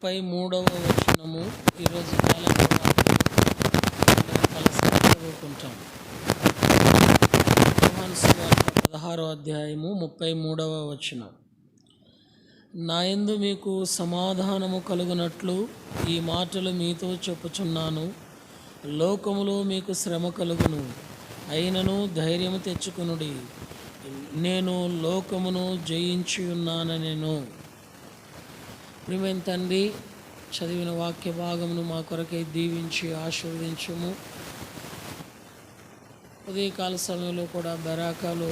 33వ వచనము ఈరోజు క్యాలెండర్ కలిసి చదువుకుంటాం. యోహాను సువార్త 16వ అధ్యాయము 33వ వచనం. నా యందు మీకు సమాధానము కలుగునట్లు ఈ మాటలు మీతో చెప్పుచున్నాను. లోకములో మీకు శ్రమ కలుగును, అయినను ధైర్యము తెచ్చుకొనుడి, నేను లోకమును జయించి ఉన్నానెను. ప్రియమైన తండ్రి, చదివిన వాక్య భాగమును మా కొరకై దీవించి ఆశీర్వదించుము. ఉదయకాల సమయంలో కూడా బెరాకాలో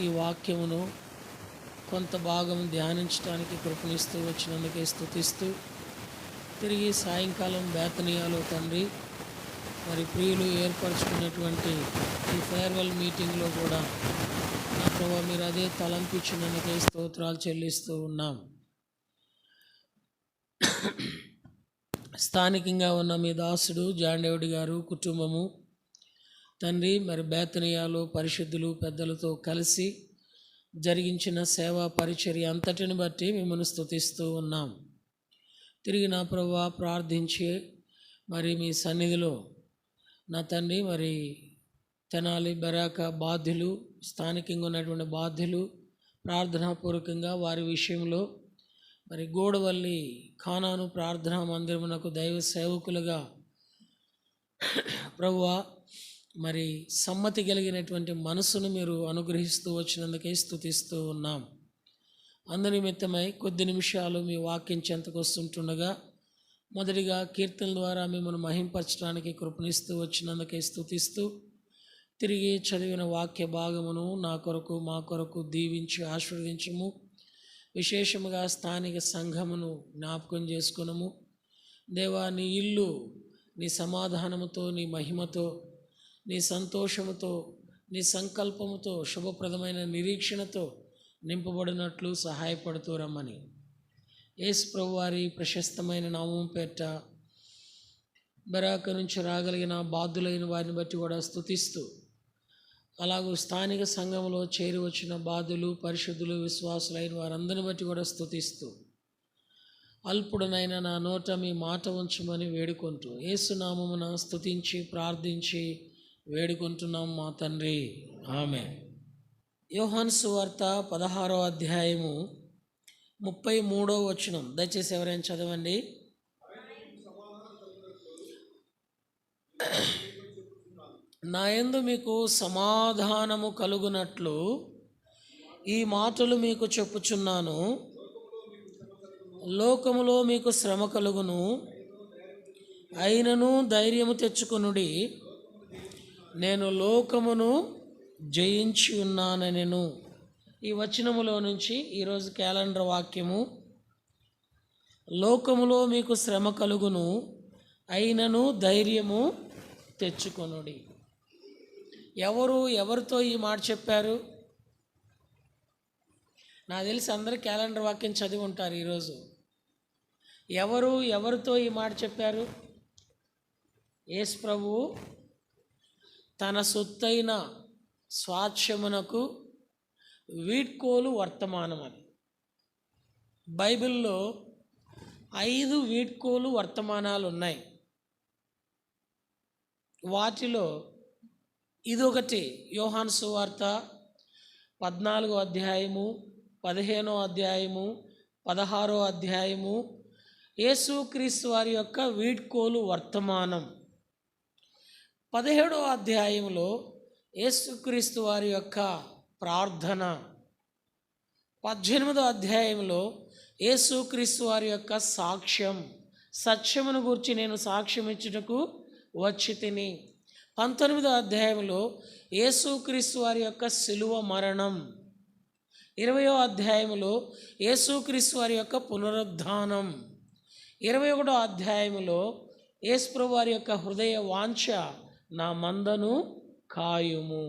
ఈ వాక్యమును కొంత భాగం ధ్యానించడానికి కృపణిస్తూ వచ్చినందుకే స్తుతిస్తూ, తిరిగి సాయంకాలం బేతనియాలో తండ్రి మరి ప్రియులు ఏర్పరచుకున్నటువంటి ఈ ఫేర్వెల్ మీటింగ్లో కూడా నా ప్రభావ మీరు అదే తలంపించినందుకే స్తోత్రాలు చెల్లిస్తూ ఉన్నాం. స్థానికంగా ఉన్న మీ దాసుడు జాండేవుడి గారు కుటుంబము తండ్రి మరి బేతనియాలో పరిశుద్ధులు పెద్దలతో కలిసి జరిగించిన సేవా పరిచర్య అంతటిని బట్టి మిమ్మల్ని స్తుతిస్తూ ఉన్నాం. తిరిగి నా ప్రభువా ప్రార్థించి మరి మీ సన్నిధిలో నా తండ్రి మరి తెనాలి బెరాక బాధ్యులు స్థానికంగా ఉన్నటువంటి బాధ్యులు ప్రార్థనాపూర్వకంగా వారి విషయంలో మరి గోడవల్లి ఖానాను ప్రార్థనా మందిరమునకు దైవ సేవకులుగా ప్రభువా మరి సమ్మతి కలిగినటువంటి మనసును మీరు అనుగ్రహిస్తూ వచ్చినందుకే స్తుతిస్తూ ఉన్నాం. అందునిమిత్తమై కొద్ది నిమిషాలు మీ వాక్యం చెంతకు వస్తుంటుండగా మొదటిగా కీర్తనల ద్వారా మిమ్మల్ని మహింపరచడానికి కృపణిస్తూ వచ్చినందుకే స్తుతిస్తూ, తిరిగి చదివిన వాక్య భాగమును నా కొరకు మా కొరకు దీవించి ఆశీర్వదించము. విశేషముగా స్థానిక సంఘమును జ్ఞాపకం చేసుకునము. దేవా, నీ ఇల్లు నీ సమాధానముతో, నీ మహిమతో, నీ సంతోషముతో, నీ సంకల్పముతో, శుభప్రదమైన నిరీక్షణతో నింపబడినట్లు సహాయపడుతూ రమ్మని యేసు ప్రభువారి ప్రశస్తమైన నామం పేరిట బెరాక నుంచి రాగలిగిన బాధ్యులైన వారిని బట్టి కూడా స్తుతిస్తూ, అలాగూ స్థానిక సంఘంలో చేరి వచ్చిన బాధులు పరిశుద్ధులు విశ్వాసులైన వారందరిని బట్టి కూడా స్తుతిస్తూ, అల్పుడనైనా నా నోట మీ మాట ఉంచమని వేడుకుంటూ యేసునామమున స్తుతించి ప్రార్థించి వేడుకుంటున్నాం మా తండ్రి, ఆమేన్. యోహాను సువార్త 16వ అధ్యాయము 33వ వచనం దయచేసి ఎవరైనా చదవండి. నా యందు మీకు సమాధానము కలుగునట్లు ఈ మాటలు మీకు చెప్పుచున్నాను. లోకములో మీకు శ్రమ కలుగును, అయినను ధైర్యము తెచ్చుకొనుడి, నేను లోకమును జయించి ఉన్నానెను. ఈ వచనములో నుంచి ఈరోజు క్యాలెండర్ వాక్యము, లోకములో మీకు శ్రమ కలుగును, అయినను ధైర్యము తెచ్చుకొనుడి. ఎవరితో ఈ మాట చెప్పారు? నాకు తెలిసి అందరూ క్యాలెండర్ వాక్యం చదివి ఉంటారు. ఈరోజు ఎవరితో ఈ మాట చెప్పారు? యేసు ప్రభువు తన సొత్తైన స్వాస్థ్యమునకు వీడ్కోలు వర్తమానం అని. బైబిల్లో 5 వీడ్కోలు వర్తమానాలు ఉన్నాయి. వాటిలో ఇదొకటి. యోహాను సువార్త 14వ అధ్యాయము, 15వ అధ్యాయము, 16వ అధ్యాయము యేసుక్రీస్తు వారి యొక్క వీడ్కోలు వర్తమానం. 17వ అధ్యాయంలో యేసుక్రీస్తు వారి యొక్క ప్రార్థన. 18వ అధ్యాయంలో యేసుక్రీస్తు వారి యొక్క సాక్ష్యం, సత్యమును గూర్చి నేను సాక్ష్యం ఇచ్చుటకు వచ్చి తిని. 19వ అధ్యాయంలో యేసుక్రీస్తు వారి యొక్క శిలువ మరణం. 20వ అధ్యాయంలో యేసుక్రీస్తు వారి యొక్క పునరుద్ధానం. 21వ అధ్యాయంలో యేసుప్రభు వారి యొక్క హృదయ వాంఛ, నా మందను కాయుము.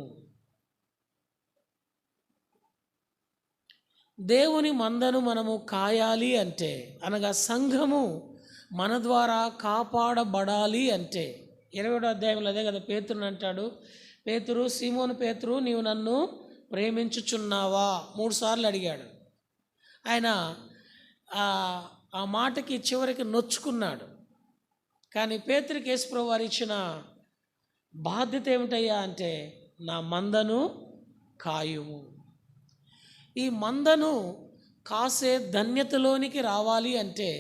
దేవుని మందను మనము కాయాలి అంటే, అనగా సంఘము మన ద్వారా కాపాడబడాలి అంటే 20వ అధ్యాయంలో అదే కదా పేతురుని అంటాడు. పేతురు, సీమోను పేతురు, నీవు నన్ను ప్రేమించుచున్నావా 3 సార్లు అడిగాడు. ఆయన ఆ మాటకి చివరికి నొచ్చుకున్నాడు. కానీ పేతురుకి యేసుప్రభువు వారు ఇచ్చిన బాధ్యత ఏమిటయ్యా అంటే, నా మందను కాయుము. ఈ మందను కాసే ధన్యతలోనికి రావాలి అంటే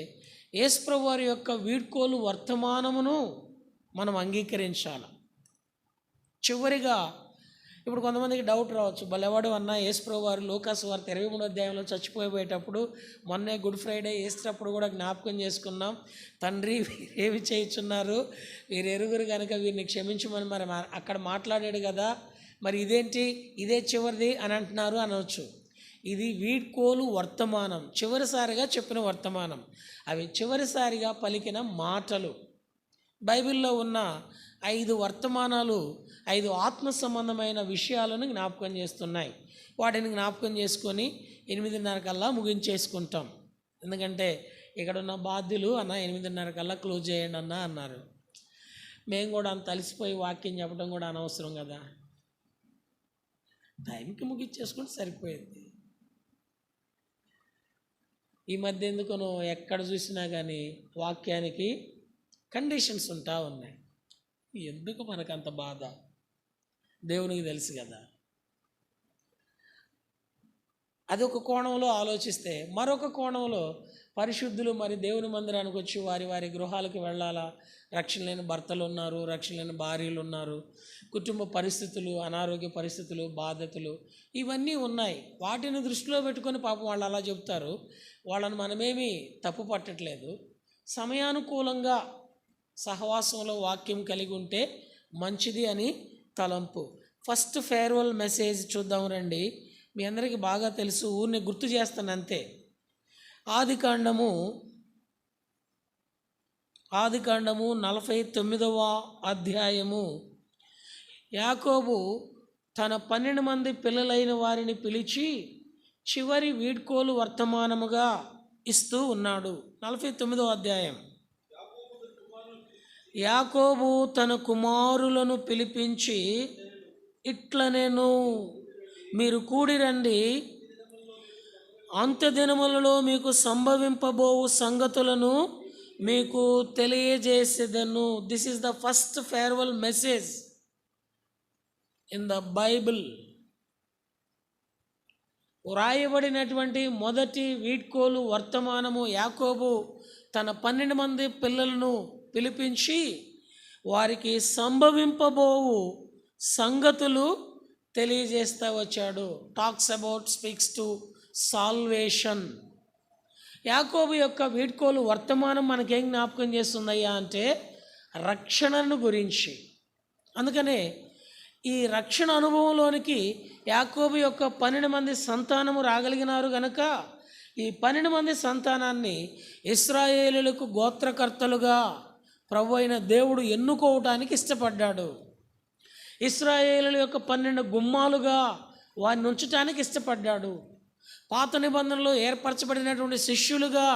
యేసుప్రభువు వారి యొక్క వీడ్కోలు వర్తమానమును మనం అంగీకరించాలి. చివరిగా ఇప్పుడు కొంతమందికి డౌట్ రావచ్చు, భలేవాడు అన్న యేసుప్రభువు వారు లూకాసు వార్త 23వ అధ్యాయంలో చచ్చిపోయేటప్పుడు మొన్నే గుడ్ ఫ్రైడే వేసేటప్పుడు కూడా జ్ఞాపకం చేసుకున్నాం, తండ్రి వీరేమి చేయుచున్నారు, వీరు ఎరుగురు కనుక వీరిని క్షమించమని మరి అక్కడ మాట్లాడాడు కదా, మరి ఇదేంటి ఇదే చివరిది అని అంటున్నారు అనవచ్చు. ఇది వీడ్కోలు వర్తమానం, చివరిసారిగా చెప్పిన వర్తమానం. అవి చివరిసారిగా పలికిన మాటలు. బైబిల్లో ఉన్న 5 వర్తమానాలు 5 ఆత్మ సంబంధమైన విషయాలను జ్ఞాపకం చేస్తున్నాయి. వాటిని జ్ఞాపకం చేసుకొని 8:30 కల్లా ముగించేసుకుంటాం. ఎందుకంటే ఇక్కడున్న బాధ్యులు అన్న 8:30 కల్లా క్లోజ్ చేయండి అన్న అన్నారు. మేము కూడా అంత అలసిపోయి వాక్యం చెప్పడం కూడా అనవసరం కదా, టైంకి ముగించేసుకుంటే సరిపోయింది. ఈ మధ్య ఎందుకనో ఎక్కడ చూసినా కానీ వాక్యానికి కండిషన్స్ ఉంటా ఉన్నాయి. ఎందుకు మనకంత బాధ దేవునికి తెలుసు కదా. అదొక కోణంలో ఆలోచిస్తే, మరొక కోణంలో పరిశుద్ధులు మరి దేవుని మందిరానికి వచ్చి వారి వారి గృహాలకు వెళ్ళాలా, రక్షణ లేని భర్తలు ఉన్నారు, రక్షణ లేని భార్యలు ఉన్నారు, కుటుంబ పరిస్థితులు, అనారోగ్య పరిస్థితులు, బాధ్యతలు ఇవన్నీ ఉన్నాయి. వాటిని దృష్టిలో పెట్టుకొని పాపం వాళ్ళు అలా చెప్తారు. వాళ్ళని మనమేమీ తప్పు పట్టట్లేదు. సమయానుకూలంగా సహవాసంలో వాక్యం కలిగి ఉంటే మంచిది అని తలంపు. ఫస్ట్ ఫేర్వెల్ మెసేజ్ చూద్దాం రండి. మీ అందరికీ బాగా తెలుసు, ఊరిని గుర్తు చేస్తాను అంతే. ఆదికాండము 49వ అధ్యాయము. యాకోబు తన 12 మంది పిల్లలైన వారిని పిలిచి చివరి వీడ్కోలు వర్తమానముగా ఇస్తూ ఉన్నాడు. 49వ అధ్యాయం. యాకోబు తన కుమారులను పిలిపించి ఇట్లనెను, మీరు కూడి రండి, అంత్యదినములలో మీకు సంభవింపబోవు సంగతులను మీకు తెలియజేసేదను. This is the first farewell message in the Bible. వ్రాయబడినటువంటి మొదటి వీడ్కోలు వర్తమానము. యాకోబు తన 12 మంది పిల్లలను పిలిపించి వారికి సంభవింపబోవు సంగతులు తెలియజేస్తూ వచ్చాడు. Talks about, speaks to salvation. యాకోబు యొక్క వీడ్కోలు వర్తమానం మనకేం జ్ఞాపకం చేస్తుందయ్యా అంటే రక్షణను గురించి. అందుకనే ఈ రక్షణ అనుభవంలోనికి యాకోబు యొక్క 12 మంది సంతానము రాగలిగినారు గనక ఈ 12 మంది సంతానాన్ని ఇశ్రాయేలులకు గోత్రకర్తలుగా ప్రభు అయిన దేవుడు ఎన్నుకోవటానికి ఇష్టపడ్డాడు. ఇశ్రాయేలుల యొక్క 12 గుమ్మాలుగా వారిని ఉంచటానికి ఇష్టపడ్డాడు. పాత నిబంధనలో ఏర్పరచబడినటువంటి శిష్యులుగా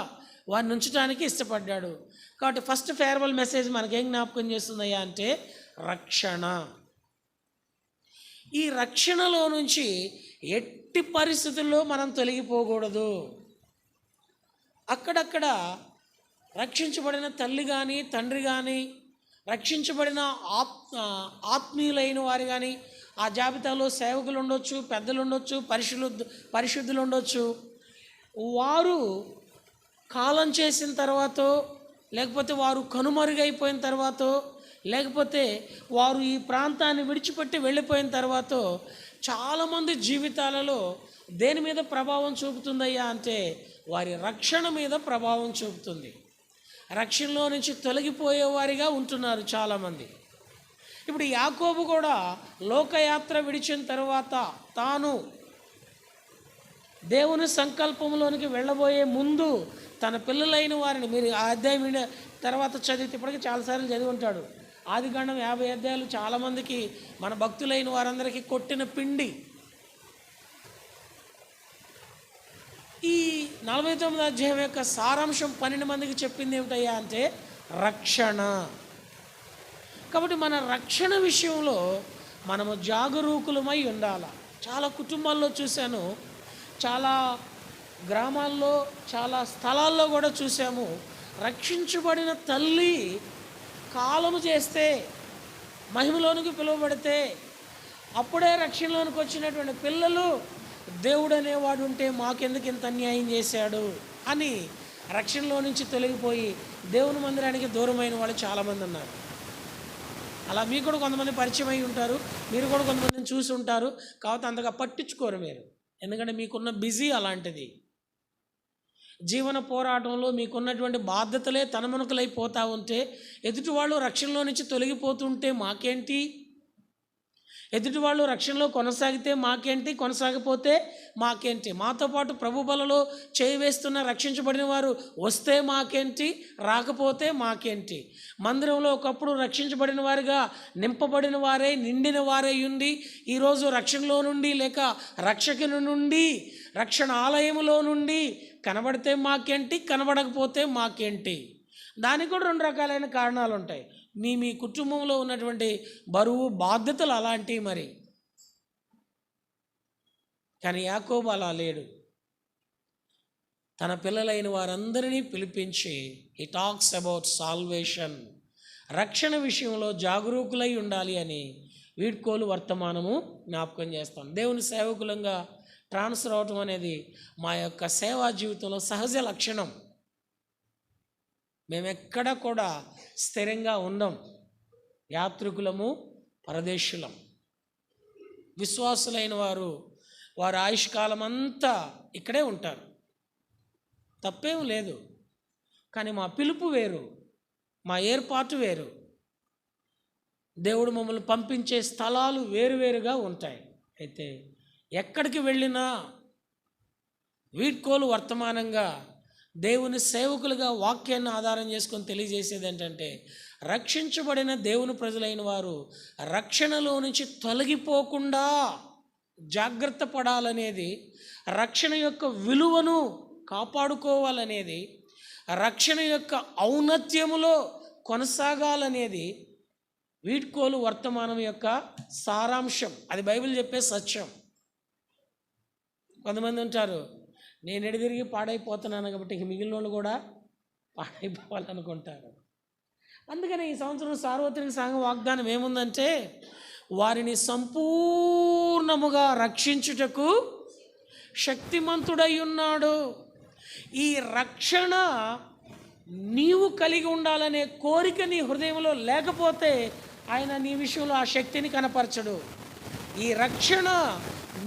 వారిని ఉంచటానికి ఇష్టపడ్డాడు. కాబట్టి ఫస్ట్ ఫేర్వెల్ మెసేజ్ మనకేం జ్ఞాపకం చేస్తుందయ్యా అంటే రక్షణ. ఈ రక్షణలో నుంచి ఎట్టి పరిస్థితుల్లో మనం తొలగిపోకూడదు. అక్కడక్కడ రక్షించబడిన తల్లి కానీ తండ్రి కానీ, రక్షించబడిన ఆత్మీయులైన వారు కానీ, ఆ జాబితాలో సేవకులు ఉండొచ్చు, పెద్దలు ఉండొచ్చు, పరిశుద్ధులు ఉండొచ్చు. వారు కాలం చేసిన తర్వాత, లేకపోతే వారు కనుమరుగైపోయిన తర్వాత, లేకపోతే వారు ఈ ప్రాంతాన్ని విడిచిపెట్టి వెళ్ళిపోయిన తర్వాత చాలామంది జీవితాలలో దేని మీద ప్రభావం చూపుతుందయ్యా అంటే వారి రక్షణ మీద ప్రభావం చూపుతుంది. రక్షణలో నుంచి తొలగిపోయేవారిగా ఉంటున్నారు చాలామంది. ఇప్పుడు యాకోబు కూడా లోకయాత్ర విడిచిన తర్వాత తాను దేవుని సంకల్పంలోనికి వెళ్ళబోయే ముందు తన పిల్లలైన వారిని, మీరు ఆ అధ్యాయం తర్వాత చదివితే ఇప్పటికీ చాలాసార్లు చదివి ఉంటాడు. ఆదికాండం 50 అధ్యాయాలు చాలామందికి మన భక్తులైన వారందరికీ కొట్టిన పిండి. ఈ 49వ అధ్యాయం యొక్క సారాంశం 12 మందికి చెప్పింది ఏమిటయ్యా అంటే రక్షణ. కాబట్టి మన రక్షణ విషయంలో మనము జాగరూకులమై ఉండాలి. చాలా కుటుంబాల్లో చూశాను, చాలా గ్రామాల్లో చాలా స్థలాల్లో కూడా చూసాము. రక్షించబడిన తల్లి కాలము చేస్తే, మహిమలోనికి పిలువబడితే, అప్పుడే రక్షణలోనికి వచ్చినటువంటి పిల్లలు దేవుడు అనేవాడు ఉంటే మాకెందుకు ఇంత అన్యాయం చేశాడు అని రక్షణలో నుంచి తొలగిపోయి దేవుని మందిరానికి దూరమైన వాళ్ళు చాలామంది ఉన్నారు. అలా మీకు కూడా కొంతమంది పరిచయం అయి ఉంటారు, మీరు కూడా కొంతమందిని చూసి ఉంటారు. కాబట్టి అంతగా పట్టించుకోరు మీరు, ఎందుకంటే మీకున్న బిజీ అలాంటిది. జీవన పోరాటంలో మీకున్నటువంటి బాధ్యతలే తనమునకలైపోతూ ఉంటే, ఎదుటి వాళ్ళు రక్షణలో నుంచి తొలగిపోతుంటే మాకేంటి, ఎదుటి వాళ్ళు రక్షణలో కొనసాగితే మాకేంటి, కొనసాగిపోతే మాకేంటి, మాతో పాటు ప్రభు బలలో చేయి వేస్తున్న రక్షించబడిన వారు వస్తే మాకేంటి, రాకపోతే మాకేంటి. మందిరంలో ఒకప్పుడు రక్షించబడిన వారిగా నింపబడిన వారే, నిండిన వారే ఉండి ఈరోజు రక్షణలో నుండి లేక రక్షకుని నుండి, రక్షణ ఆలయంలో నుండి కనబడితే మాకేంటి, కనబడకపోతే మాకేంటి. దానికి కూడా రెండు రకాలైన కారణాలు ఉంటాయి. మీ కుటుంబంలో ఉన్నటువంటి బరువు బాధ్యతలు అలాంటివి మరి. కానీ యాకోబు అలా లేడు. తన పిల్లలైన వారందరినీ పిలిపించి హి టాక్స్ అబౌట్ సాల్వేషన్, రక్షణ విషయంలో జాగరూకులై ఉండాలి అని వీడ్కోలు వర్తమానము జ్ఞాపకం చేస్తాం. దేవుని సేవకులంగా ట్రాన్స్ఫర్ అవటం అనేది మా యొక్క సేవా జీవితంలో సహజ లక్షణం. మేమెక్కడ కూడా స్థిరంగా ఉండం. యాత్రికులము, పరదేశులం. విశ్వాసులైన వారు వారి ఆయుష్కాలం అంతా ఇక్కడే ఉంటారు, తప్పేం లేదు. కానీ మా పిలుపు వేరు, మా ఏర్పాటు వేరు. దేవుడు మమ్మల్ని పంపించే స్థలాలు వేరువేరుగా ఉంటాయి. అయితే ఎక్కడికి వెళ్ళినా వీడ్కోలు వర్తమానంగా దేవుని సేవకులుగా వాక్యాన్ని ఆధారం చేసుకొని తెలియజేసేది ఏంటంటే, రక్షించబడిన దేవుని ప్రజలైన వారు రక్షణలో నుంచి తొలగిపోకుండా జాగ్రత్త పడాలనేది, రక్షణ యొక్క విలువను కాపాడుకోవాలనేది, రక్షణ యొక్క ఔన్నత్యములో కొనసాగాలనేది వీడ్కోలు వర్తమానం యొక్క సారాంశం. అది బైబిల్ చెప్పే సత్యం. కొంతమంది ఉంటారు, నేను ఎడిదిరిగి పాడైపోతున్నాను కాబట్టి ఇక మిగిలిన వాళ్ళు కూడా పాడైపోవాలనుకుంటారు. అందుకని ఈ సంవత్సరం సార్వత్రిక సంఘ వాగ్దానం ఏముందంటే, వారిని సంపూర్ణముగా రక్షించుటకు శక్తిమంతుడై ఉన్నాడు. ఈ రక్షణ నీవు కలిగి ఉండాలనే కోరిక నీ హృదయంలో లేకపోతే ఆయన నీ విషయంలో ఆ శక్తిని కనపరచడు. ఈ రక్షణ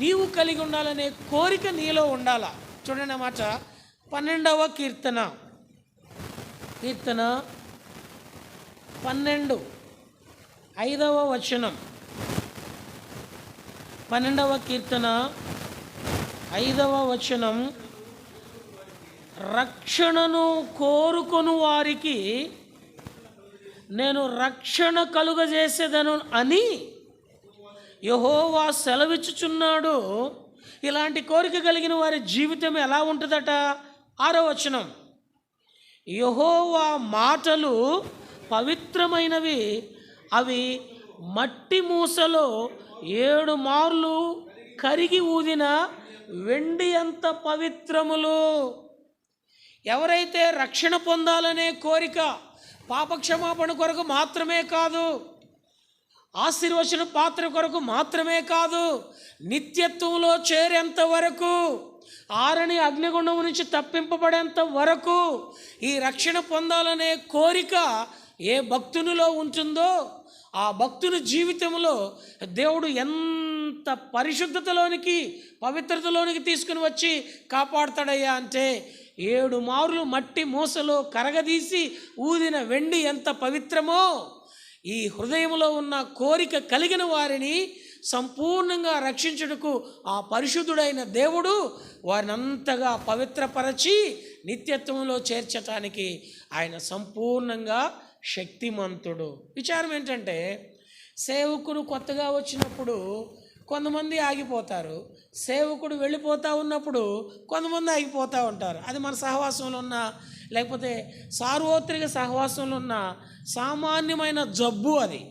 నీవు కలిగి ఉండాలనే కోరిక నీలో ఉండాలా. చూడండి అన్నమాట. 12వ కీర్తన 12 5వ వచనం. 12వ కీర్తన 5వ వచనం. రక్షణను కోరుకొను వారికి నేను రక్షణ కలుగజేసేదను అని యెహోవా సెలవిచ్చుచున్నాడు. ఇలాంటి కోరిక కలిగిన వారి జీవితం ఎలా ఉంటుందట? 6వ వచనం. యెహోవా మాటలు పవిత్రమైనవి, అవి మట్టి మూసలో 7 మార్లు కరిగి ఊదిన వెండి అంత పవిత్రములు. ఎవరైతే రక్షణ పొందాలనే కోరిక పాపక్షమాపణ కొరకు మాత్రమే కాదు, ఆశీర్వచన పాత్ర కొరకు మాత్రమే కాదు, నిత్యత్వంలో చేరేంత వరకు, ఆరని అగ్నిగుండం నుంచి తప్పింపబడేంత వరకు ఈ రక్షణ పొందాలనే కోరిక ఏ భక్తునిలో ఉంటుందో ఆ భక్తుని జీవితంలో దేవుడు ఎంత పరిశుద్ధతలోనికి, పవిత్రతలోనికి తీసుకుని వచ్చి కాపాడుతాడయ్యా అంటే, 7 మార్లు మట్టి మూసలో కరగదీసి ఊదిన వెండి ఎంత పవిత్రమో, ఈ హృదయంలో ఉన్న కోరిక కలిగిన వారిని సంపూర్ణంగా రక్షించుటకు ఆ పరిశుద్ధుడైన దేవుడు వారిని అంతగా పవిత్రపరచి నిత్యత్వంలో చేర్చటానికి ఆయన సంపూర్ణంగా శక్తిమంతుడు. విచారం ఏంటంటే, సేవకుడు కొత్తగా వచ్చినప్పుడు కొంతమంది ఆగిపోతారు, సేవకుడు వెళ్ళిపోతూ ఉన్నప్పుడు కొంతమంది ఆగిపోతూ ఉంటారు. అది మన సహవాసంలో ఉన్న, లేకపోతే సార్వత్రిక సహవాసంలో ఉన్న సామాన్యమైన జబ్బు. అది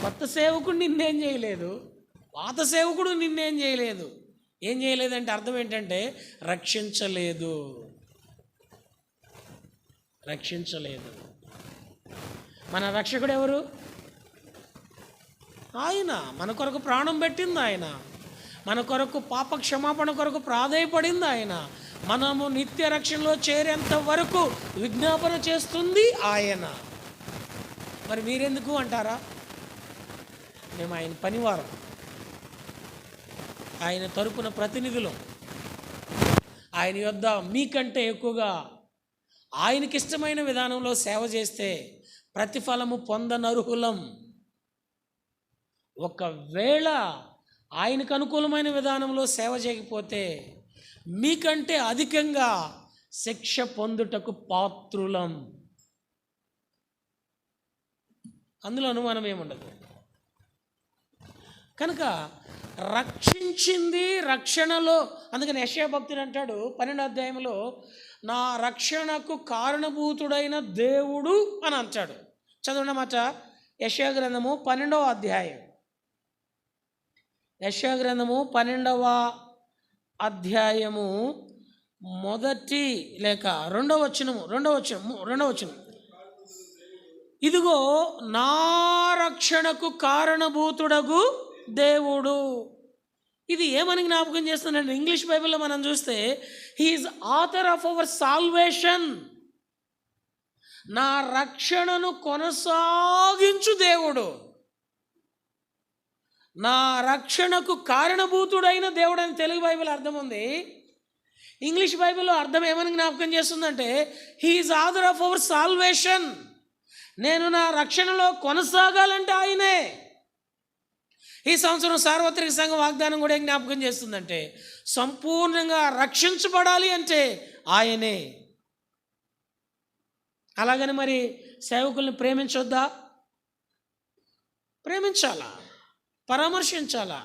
కొత్త సేవకుడు నిన్నేం చేయలేదు, పాత సేవకుడు నిన్నేం చేయలేదు. ఏం చేయలేదంటే అర్థం ఏంటంటే రక్షించలేదు. మన రక్షకుడు ఎవరు? ఆయన. మన కొరకు ప్రాణం పెట్టింది ఆయన. మన కొరకు పాప క్షమాపణ కొరకు ప్రాధేయపడింది ఆయన. మనము నిత్య రక్షణలో చేరేంత వరకు విజ్ఞాపన చేస్తుంది ఆయన. మరి మీరెందుకు అంటారా? మేము ఆయన పనివారం, ఆయన తరపున ప్రతినిధులు. ఆయన యొద్ద మీకంటే ఎక్కువగా ఆయనకిష్టమైన విధానంలో సేవ చేస్తే ప్రతిఫలము పొందనర్హులం. ఒకవేళ ఆయనకు అనుకూలమైన విధానంలో సేవ చేయకపోతే మీకంటే అధికంగా శిక్ష పొందుటకు పాత్రులం. అందులో అనుమానం ఏముండదు. కనుక రక్షించింది రక్షణలో, అందుకని యెషయా భక్తుడు అంటాడు 12వ అధ్యాయంలో, నా రక్షణకు కారణభూతుడైన దేవుడు అని అంటాడు. చదవనమాట. యెషయా గ్రంథము 12వ అధ్యాయం. యెషయా గ్రంథము 12వ అధ్యాయము మొదటి లేక రెండవ వచనం. ఇదిగో నా రక్షణకు కారణభూతుడగు దేవుడు. ఇది ఏమని జ్ఞాపకం చేస్తుందంటే, ఇంగ్లీష్ బైబిల్లో మనం చూస్తే he is author of our salvation. నా రక్షణను కొనసాగించు దేవుడు, నా రక్షణకు కారణభూతుడైన దేవుడు అని తెలుగు బైబిల్ అర్థం ఉంది. ఇంగ్లీష్ బైబిల్లో అర్థం ఏమని జ్ఞాపకం చేస్తుందంటే, he is author of our salvation. నేను నా రక్షణలో కొనసాగాలంటే ఆయనే. ఈ సంవత్సరం సార్వత్రిక సంఘం వాగ్దానం కూడా జ్ఞాపకం చేస్తుందంటే, సంపూర్ణంగా రక్షించబడాలి అంటే ఆయనే. అలాగని మరి సేవకుల్ని ప్రేమించొద్దా? ప్రేమించాలా, పరామర్శించాలా.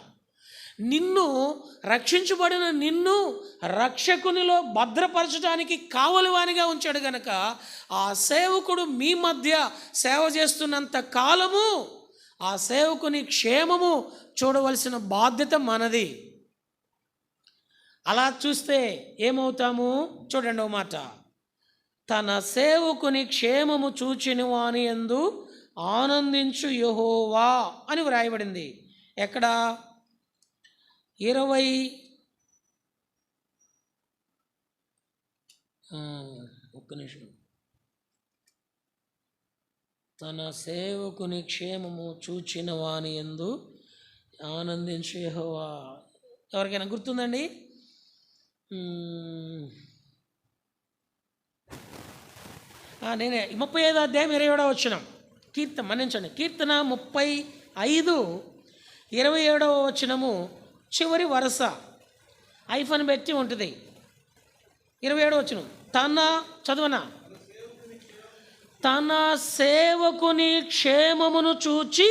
నిన్ను రక్షించబడిన నిన్ను రక్షకునిలో భద్రపరచడానికి కావలివానిగా ఉంచాడు గనక ఆ సేవకుడు మీ మధ్య సేవ చేస్తున్నంత కాలము ఆ సేవకుని క్షేమము చూడవలసిన బాధ్యత మనది. అలా చూస్తే ఏమవుతాము? చూడండి ఓ మాట, తన సేవకుని క్షేమము చూచిన వాని యందు ఆనందించు యెహోవా అని వ్రాయబడింది. ఎక్కడ? 20 ఒక్క నిమిషం. తన సేవకుని క్షేమము చూచిన వాని యందు ఆనందించు యెహోవా. ఎవరికైనా గుర్తుందండి? నేనే 35వ అధ్యాయం 27వ వచనం. మన్నించండి, కీర్తన 35 27వ వచనము చివరి వరుస ఐఫన్ పెట్టి ఉంటుంది. 27వ వచనం, చదువనా, తన సేవకుని క్షేమమును చూచి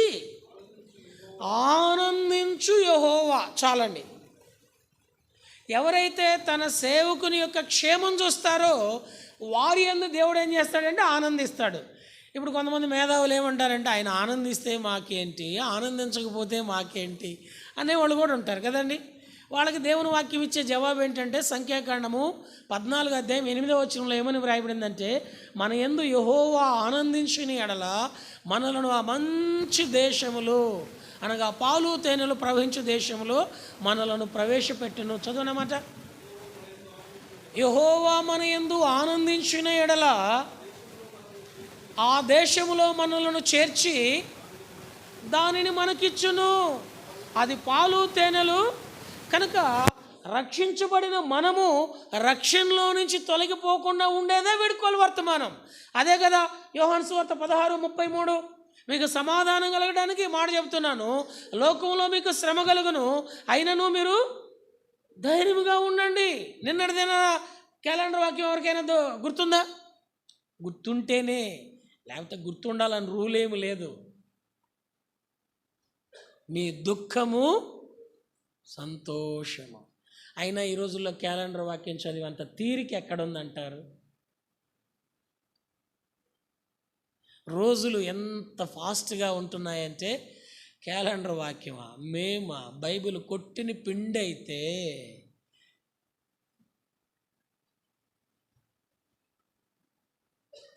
ఆనందించు యెహోవా. చాలండి. ఎవరైతే తన సేవకుని యొక్క క్షేమం చూస్తారో వారి యందు దేవుడు ఏం చేస్తాడంటే ఆనందిస్తాడు. ఇప్పుడు కొంతమంది మేధావులు ఏమంటారంటే, ఆయన ఆనందిస్తే మాకేంటి, ఆనందించకపోతే మాకేంటి అనేవాళ్ళు కూడా ఉంటారు కదండి. వాళ్ళకి దేవుని వాక్యం ఇచ్చే జవాబు ఏంటంటే, సంఖ్యాకాండము 14వ అధ్యాయం 8వ వచనంలో ఏమని వ్రాయబడిందంటే, మన యందు యెహోవా ఆనందించిన ఎడల మనలను ఆ మంచి దేశములు, అనగా పాలు తేనెలు ప్రవహించు దేశములో మనలను ప్రవేశపెట్టును. చదువునమాట. యెహోవా మన యందు ఆనందించిన ఎడల ఆ దేశములో మనలను చేర్చి దానిని మనకిచ్చును. అది పాలు తేనెలు. కనుక రక్షించబడిన మనము రక్షణలో నుంచి తొలగిపోకుండా ఉండేదే వీడుకోలు వర్తమానం. అదే కదా యోహాను సువార్త 16:33. మీకు సమాధానం కలగడానికి మాట చెప్తున్నాను, లోకంలో మీకు శ్రమ కలుగును, అయినను మీరు ధైర్యంగా ఉండండి. నిన్నటిదైనా క్యాలెండర్ వాక్యం ఎవరికైనా గుర్తుందా? గుర్తుంటేనే, లేకపోతే గుర్తుండాలని రూల్ ఏమి లేదు. మీ దుఃఖము సంతోషము. అయినా ఈ రోజుల్లో క్యాలెండర్ వాక్యం చదివేంత తీరిక ఎక్కడుందంటారు? రోజులు ఎంత ఫాస్ట్గా ఉంటున్నాయంటే క్యాలెండర్ వాక్యమా? మేమా? బైబిల్ కొట్టిన పిండి అయితే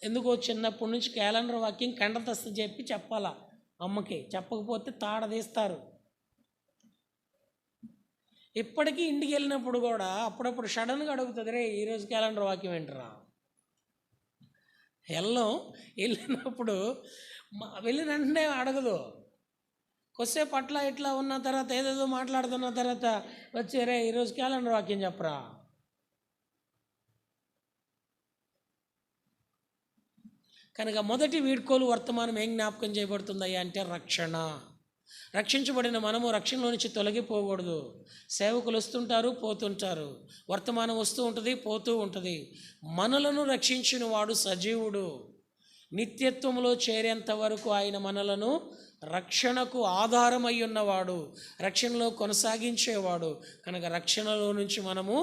ఎందుకో చిన్నప్పటి నుంచి క్యాలెండర్ వాక్యం కండతస్తు చెప్పాలా అమ్మకి. చెప్పకపోతే తాడదీస్తారు. ఇప్పటికీ ఇంటికి వెళ్ళినప్పుడు కూడా అప్పుడప్పుడు సడన్గా అడుగుతుంది, రే ఈరోజు క్యాలెండర్ వాక్యం ఏంటరా? వెళ్ళినప్పుడు వెళ్ళిన వెంటనే అడగదు. కొద్దిసేపు అట్లా ఇట్లా ఉన్న తర్వాత ఏదేదో మాట్లాడుతున్న తర్వాత వచ్చి, రే ఈరోజు క్యాలెండర్ వాక్యం చెప్పరా. కనుక మొదటి వీడ్కోలు వర్తమానం ఏం జ్ఞాపకం చేయబడుతుందయ్యా అంటే రక్షణ. రక్షించబడిన మనము రక్షణలో నుంచి తొలగిపోకూడదు. సేవకులు వస్తుంటారు, పోతుంటారు, వర్తమానం వస్తూ ఉంటుంది, పోతూ ఉంటుంది. మనలను రక్షించిన వాడు సజీవుడు. నిత్యత్వంలో చేరేంత వరకు ఆయన మనలను రక్షణకు ఆధారమై ఉన్నవాడు, రక్షణలో కొనసాగించేవాడు. కనుక రక్షణలో నుంచి మనము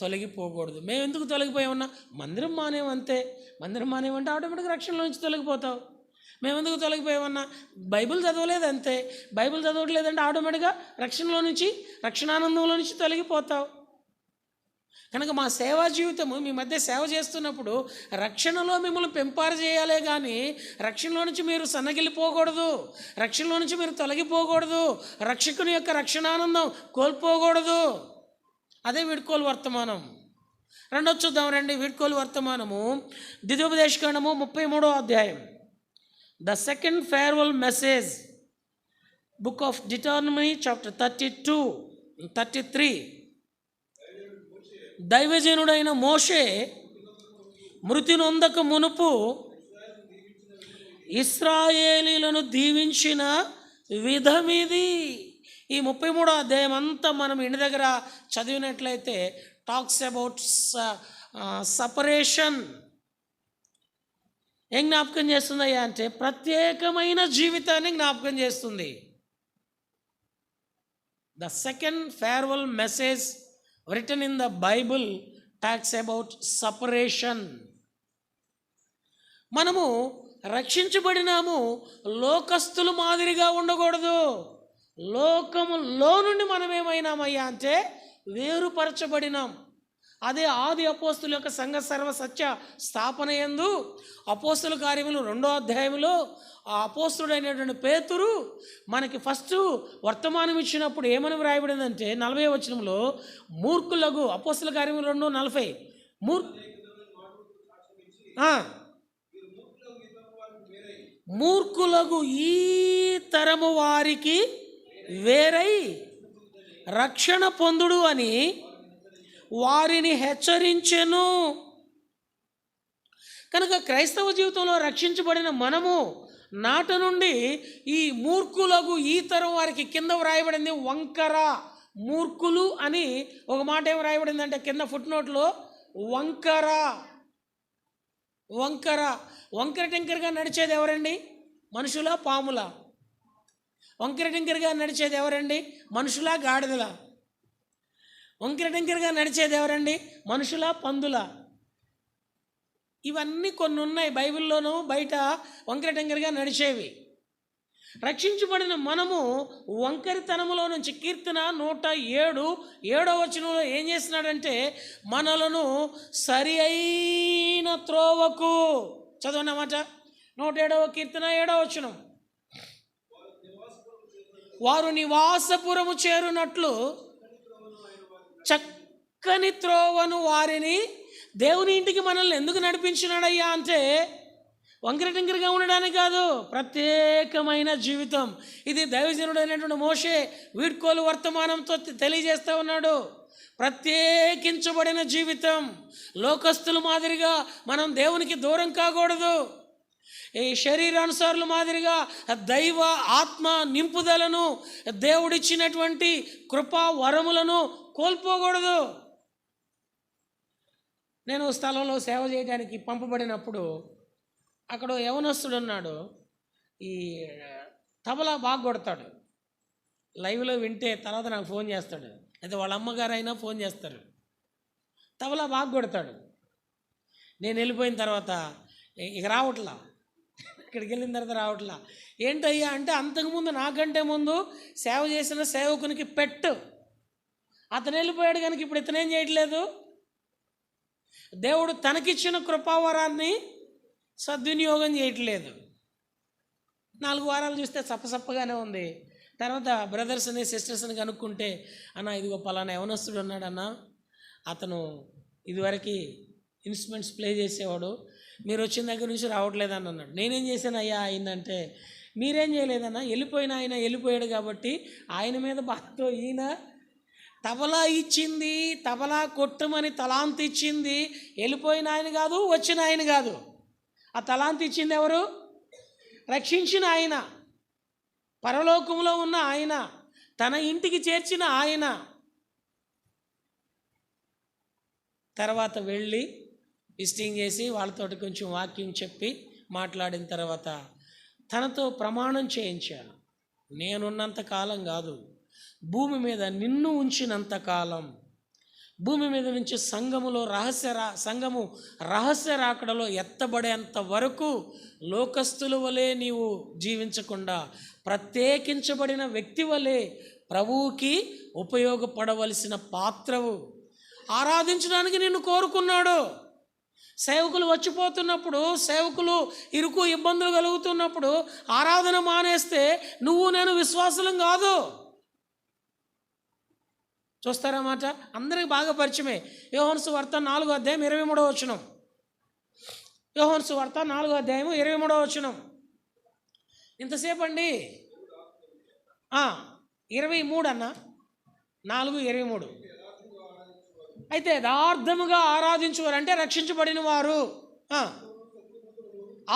తొలగిపోకూడదు. మేము ఎందుకు తొలగిపోయామన్నా? మందిరం మానేమంతే. మందిరం మానేమంటే ఆటోమేటిక్గా రక్షణలో నుంచి తొలగిపోతావు. మేము ఎందుకు తొలగిపోయామన్నా? బైబిల్ చదవలేదు అంతే. బైబిల్ చదవట్లేదంటే ఆటోమేటిక్గా రక్షణలో నుంచి, రక్షణానందంలో నుంచి తొలగిపోతావు. కనుక మా సేవా జీవితము మీ మధ్య సేవ చేస్తున్నప్పుడు రక్షణలో మిమ్మల్ని పెంపారు చేయాలే కానీ రక్షణలో నుంచి మీరు సన్నగిల్లిపోకూడదు, రక్షణలో నుంచి మీరు తొలగిపోకూడదు, రక్షకుని యొక్క రక్షణానందం కోల్పోకూడదు. అదే వీడ్కోలు వర్తమానం. రెండోది చూద్దాం రండి. వీడ్కోలు వర్తమానము ద్వితీయోపదేశకాండము 33వ అధ్యాయం. The second farewell message, book of Deuteronomy chapter 32-33. దైవజనుడైన మోషే మృతి నొందక మునుపు ఇశ్రాయేలీలను దీవించిన విధమిది. ఈ 33వ అధ్యాయం అంతా మనం ఇంటి దగ్గర చదివినట్లయితే టాక్స్ అబౌట్ సపరేషన్. ఏం జ్ఞాపకం చేస్తుందయ్యా అంటే ప్రత్యేకమైన జీవితాన్ని జ్ఞాపకం చేస్తుంది. The second farewell message written in the Bible talks about separation. మనము రక్షించబడినాము, లోకస్తుల మాదిరిగా ఉండకూడదు. లోకములో నుండి మనం ఏమైనామయ్యా అంటే వేరుపరచబడినాం. అదే ఆది అపోస్తుల యొక్క సంఘ సర్వసత్య స్థాపన యందు అపోస్తుల కార్యములు 2వ అధ్యాయంలో ఆ అపోస్తుడైనటువంటి పేతురు మనకి ఫస్ట్ వర్తమానం ఇచ్చినప్పుడు ఏమని వ్రాయబడిందంటే 40వ వచనంలో మూర్ఖులకు, అపోస్తుల కార్యములు 2:40, మూర్ఖులకు ఈ తరము వారికి వేరై రక్షణ పొందుడు అని వారిని హెచ్చరించెను. కనుక క్రైస్తవ జీవితంలో రక్షించబడిన మనము నాట నుండి ఈ మూర్ఖులకు ఈ తరం వారికి కింద వ్రాయబడింది వంకర. మూర్ఖులు అని ఒక మాట ఏం వ్రాయబడిందంటే కింద ఫుట్ నోట్లో వంకర. వంకర వంకర టింకరగా నడిచేది ఎవరండి? మనుషులా పాములా? వంకర టింకరగా నడిచేది ఎవరండి? మనుషులా గాడిదలా? వంకర టింకరగా నడిచేది ఎవరండి? మనుషులా పందులా? ఇవన్నీ కొన్ని ఉన్నాయి బైబిల్లోనూ, బయట వంకర టింకరగా నడిచేవి. రక్షించబడిన మనము వంకరితనములో నుంచి కీర్తన 107:7 వచనంలో ఏం చేస్తున్నాడంటే మనలను సరి అయిన త్రోవకు, చదవనమాట 107వ కీర్తన 7వ వచనం, వారు నివాసపురము చేరునట్లు చక్కని త్రోవను వారిని. దేవుని ఇంటికి మనల్ని ఎందుకు నడిపించినాడయ్యా అంటే వంకర టింకరగా ఉండడానికి కాదు, ప్రత్యేకమైన జీవితం. ఇది దైవజనుడు అయినటువంటి మోషే వీడ్కోలు వర్తమానంతో తెలియజేస్తూ ఉన్నాడు. ప్రత్యేకించబడిన జీవితం. లోకస్తుల మాదిరిగా మనం దేవునికి దూరం కాకూడదు. ఈ శరీరానుసారుల మాదిరిగా దైవ ఆత్మ నింపుదలను, దేవుడిచ్చినటువంటి కృపా వరములను కోల్పోకూడదు. నేను స్థలంలో సేవ చేయడానికి పంపబడినప్పుడు అక్కడ యవనస్తుడు ఉన్నాడు. ఈ తబలా బాగా కొడతాడు. లైవ్లో వింటే తర్వాత నాకు ఫోన్ చేస్తాడు, అయితే వాళ్ళ అమ్మగారైనా ఫోన్ చేస్తారు. తబలా బాగా కొడతాడు. నేను వెళ్ళిపోయిన తర్వాత ఇక రావట్లా, ఇక్కడికి వెళ్ళిన తర్వాత రావట్లా. ఏంటయ్యా అంటే, అంతకుముందు నాకంటే ముందు సేవ చేసిన సేవకునికి పెట్టు, అతను వెళ్ళిపోయాడు కనుక ఇప్పుడు ఇతనేం చేయట్లేదు. దేవుడు తనకిచ్చిన కృపావరాన్ని సద్వినియోగం చేయట్లేదు. 4 వారాలు చూస్తే సప్పసప్పగానే ఉంది. తర్వాత బ్రదర్స్ని సిస్టర్స్ని కనుక్కుంటే, అన్న ఇదిగో పలానా యవనస్తుడు ఉన్నాడన్న, అతను ఇదివరకు ఇన్స్ట్రుమెంట్స్ ప్లే చేసేవాడు, మీరు వచ్చిన దగ్గర నుంచి రావట్లేదని అన్నాడు. నేనేం చేశాను అయ్యా అయిందంటే, మీరేం చేయలేదన్నా, వెళ్ళిపోయిన ఆయన వెళ్ళిపోయాడు కాబట్టి ఆయన మీద బాధతో ఈయన తబలా ఇచ్చింది, తబలా కొట్టమని తలాంత్ ఇచ్చింది వెళ్ళిపోయిన ఆయన కాదు, వచ్చిన ఆయన కాదు. ఆ తలాంత్ ఇచ్చింది ఎవరు? రక్షించిన ఆయన, పరలోకంలో ఉన్న ఆయన, తన ఇంటికి చేర్చిన ఆయన. తర్వాత వెళ్ళి విజిటింగ్ చేసి వాళ్ళతోటి కొంచెం వాక్యం చెప్పి మాట్లాడిన తర్వాత తనతో ప్రమాణం చేయించాను. నేనున్నంత కాలం కాదు, భూమి మీద నిన్ను ఉంచినంత కాలం, భూమి మీద నుంచి సంఘము రహస్య రాకడలో ఎత్తబడేంత వరకు లోకస్తుల వలె నీవు జీవించకుండా ప్రత్యేకించబడిన వ్యక్తి వలె ప్రభువుకి ఉపయోగపడవలసిన పాత్రవు. ఆరాధించడానికి నిన్ను కోరుకున్నాడు. సేవకులు వచ్చిపోతున్నప్పుడు, సేవకులు ఇరుకు ఇబ్బందులు కలుగుతున్నప్పుడు ఆరాధన మానేస్తే నువ్వు నేను విశ్వాసులం కాదు. చూస్తారా మాట? అందరికి బాగా పరిచయమే. యోహాను సువార్త 4వ అధ్యాయం 23వ వచనం. యోహాను సువార్త 4వ అధ్యాయం 23వ వచనం. ఇంతసేపు అండి 23 అన్న, 4:23. అయితే యథార్థముగా ఆరాధించువారు అంటే రక్షించబడిన వారు,